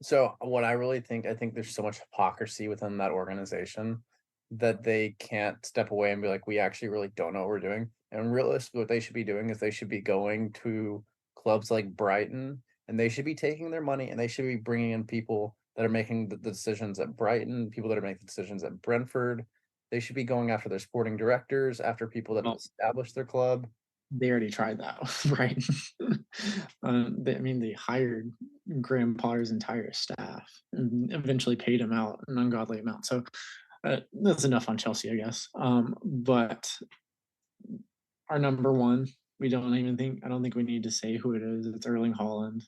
Speaker 1: So what I really think, I think there's so much hypocrisy within that organization that they can't step away and be like, we actually really don't know what we're doing. And realistically, what they should be doing is they should be going to clubs like Brighton, and they should be taking their money and they should be bringing in people that are making the decisions at Brighton, people that are making decisions at Brentford. They should be going after their sporting directors, after people that have
Speaker 2: Well,
Speaker 1: established their club.
Speaker 2: they already tried that, right? They hired Graham Potter's entire staff and eventually paid him out an ungodly amount. So that's enough on Chelsea, I guess. But our number one, I don't think we need to say who it is. It's Erling Haaland,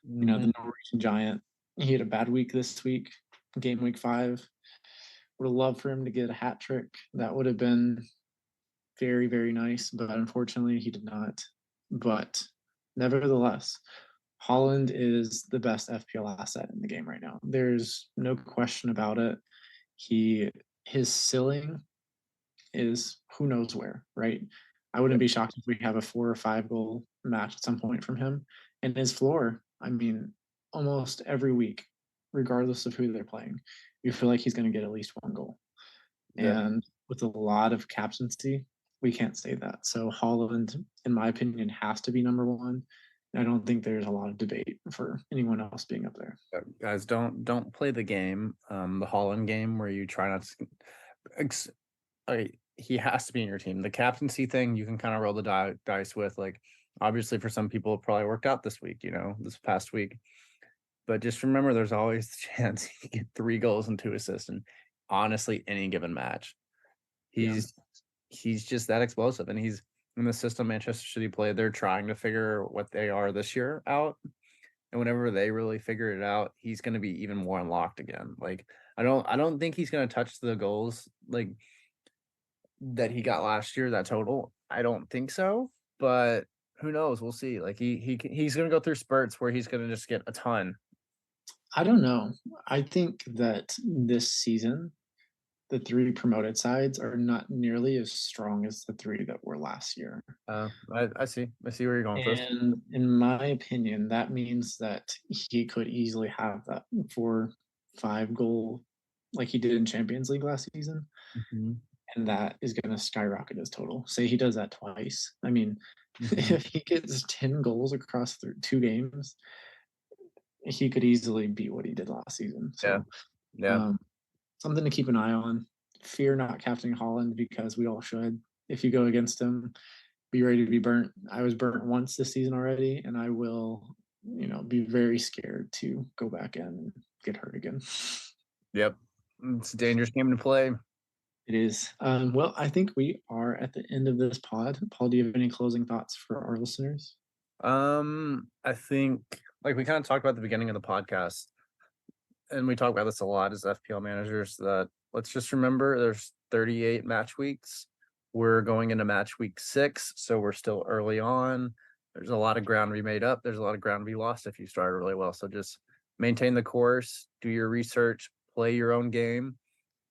Speaker 1: Mhm.
Speaker 2: the Norwegian giant. He had a bad week this week, game week 5. Would have loved for him to get a hat trick. That would have been very, very nice, but unfortunately he did not. But nevertheless, Holland is the best FPL asset in the game right now. There's no question about it. His ceiling is who knows where, right? I wouldn't be shocked if we have a 4 or 5 goal match at some point from him. And his floor, almost every week, regardless of who they're playing, you feel like he's going to get at least 1 goal.
Speaker 1: Yeah.
Speaker 2: And with a lot of captaincy, we can't say that. So Holland, in my opinion, has to be number one. I don't think there's a lot of debate for anyone else being up there.
Speaker 1: Guys, don't play the game, the Holland game where you try not to. He has to be in your team. The captaincy thing you can kind of roll the dice with. Like, obviously, for some people, it probably worked out this week. This past week. But just remember, there's always the chance he can get 3 goals and 2 assists in honestly any given match.
Speaker 2: Yeah.
Speaker 1: He's just that explosive, and he's in the system Manchester City played. They're trying to figure what they are this year out. And whenever they really figure it out, he's going to be even more unlocked again. Like I don't think he's going to touch the goals like that he got last year. That total, I don't think so. But who knows? We'll see. Like he's going to go through spurts where he's going to just get a ton.
Speaker 2: I don't know. I think that this season, the 3 promoted sides are not nearly as strong as the 3 that were last year.
Speaker 1: I see where you're going with this.
Speaker 2: And in my opinion, that means that he could easily have that 4, 5 goal like he did in Champions League last season.
Speaker 1: Mhm.
Speaker 2: and that is going to skyrocket his total. Say he does that twice. I mean,
Speaker 1: Mhm.
Speaker 2: if he gets 10 goals across 2 games, he could easily beat what he did last season.
Speaker 1: Yeah.
Speaker 2: So,
Speaker 1: Yeah.
Speaker 2: um, something to keep an eye on. Fear not captaining Holland because we all should. If you go against him, be ready to be burnt. I was burnt once this season already, and I will, be very scared to go back in and get hurt again.
Speaker 1: Yep. It's a dangerous game to play.
Speaker 2: It is. Well, I think we are at the end of this pod. Paul, do you have any closing thoughts for our listeners?
Speaker 1: I think like we kind of talked about at the beginning of the podcast, and we talk about this a lot as FPL managers, that let's just remember there's 38 match weeks. We're going into match week 6, so we're still early on. There's a lot of ground to be made up. There's a lot of ground to be lost if you start really well. So just maintain the course, do your research, play your own game.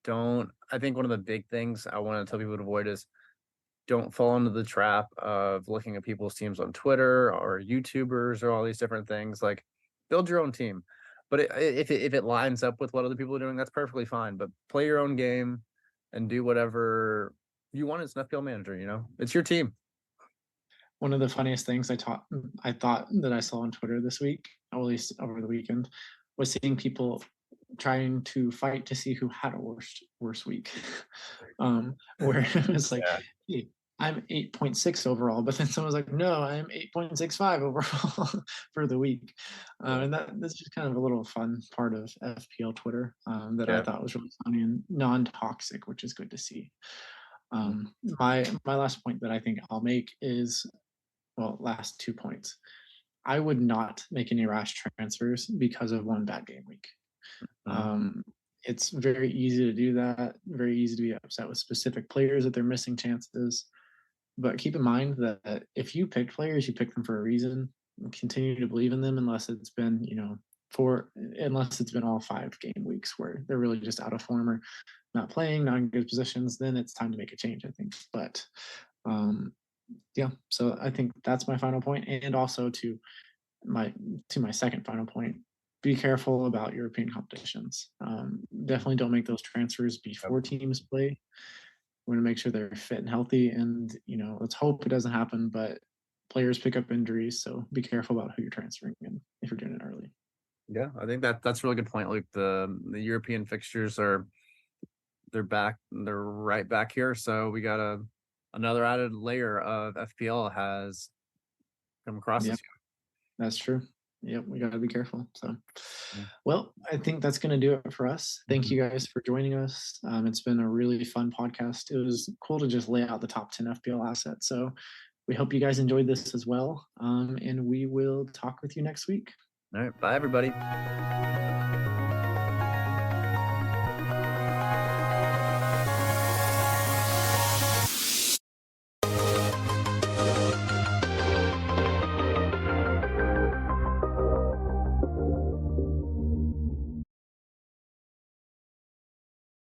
Speaker 1: I think one of the big things I want to tell people to avoid is don't fall into the trap of looking at people's teams on Twitter or YouTubers or all these different things. Like, build your own team, but if it lines up with what other people are doing, that's perfectly fine. But play your own game and do whatever you want as an FPL manager. It's your team.
Speaker 2: One of the funniest things I thought that I saw on Twitter this week, or at least over the weekend, was seeing people trying to fight to see who had a worse week. Where it was like,
Speaker 1: Yeah,
Speaker 2: hey, I'm 8.6 overall, but then someone's like, no, I'm 8.65 overall for the week. And that's just kind of a little fun part of FPL Twitter that I
Speaker 1: yeah,
Speaker 2: thought was really funny and non-toxic, which is good to see. My last point that I think I'll make is, well, last 2 points. I would not make any rash transfers because of one bad game week.
Speaker 1: Mhm.
Speaker 2: It's very easy to do that. Very easy to be upset with specific players that they're missing chances. But keep in mind that if you pick players, you pick them for a reason. Continue to believe in them unless it's been, unless it's been all 5 game weeks where they're really just out of form or not playing, not in good positions. Then it's time to make a change, I think. But um, yeah, so I think that's my final point, and also my my second final point, be careful about European competitions. Definitely don't make those transfers
Speaker 1: Yep.
Speaker 2: before teams play. We want to make sure they're fit and healthy, and let's hope it doesn't happen, but players pick up injuries, so be careful about who you're transferring in if you're doing it early.
Speaker 1: Yeah, I think that's a really good point. Like the European fixtures they're back, they're right back here. So we got another added layer of FPL has come across
Speaker 2: Yeah,
Speaker 1: this
Speaker 2: that's true. Yep, we got to be careful. So,
Speaker 1: year.
Speaker 2: well, I think that's going to do it for us. Thank
Speaker 1: Mhm.
Speaker 2: you guys for joining us. It's been a really fun podcast. It was cool to just lay out the top 10 FPL assets. So, we hope you guys enjoyed this as well. And we will talk with you next week.
Speaker 1: All right, bye everybody.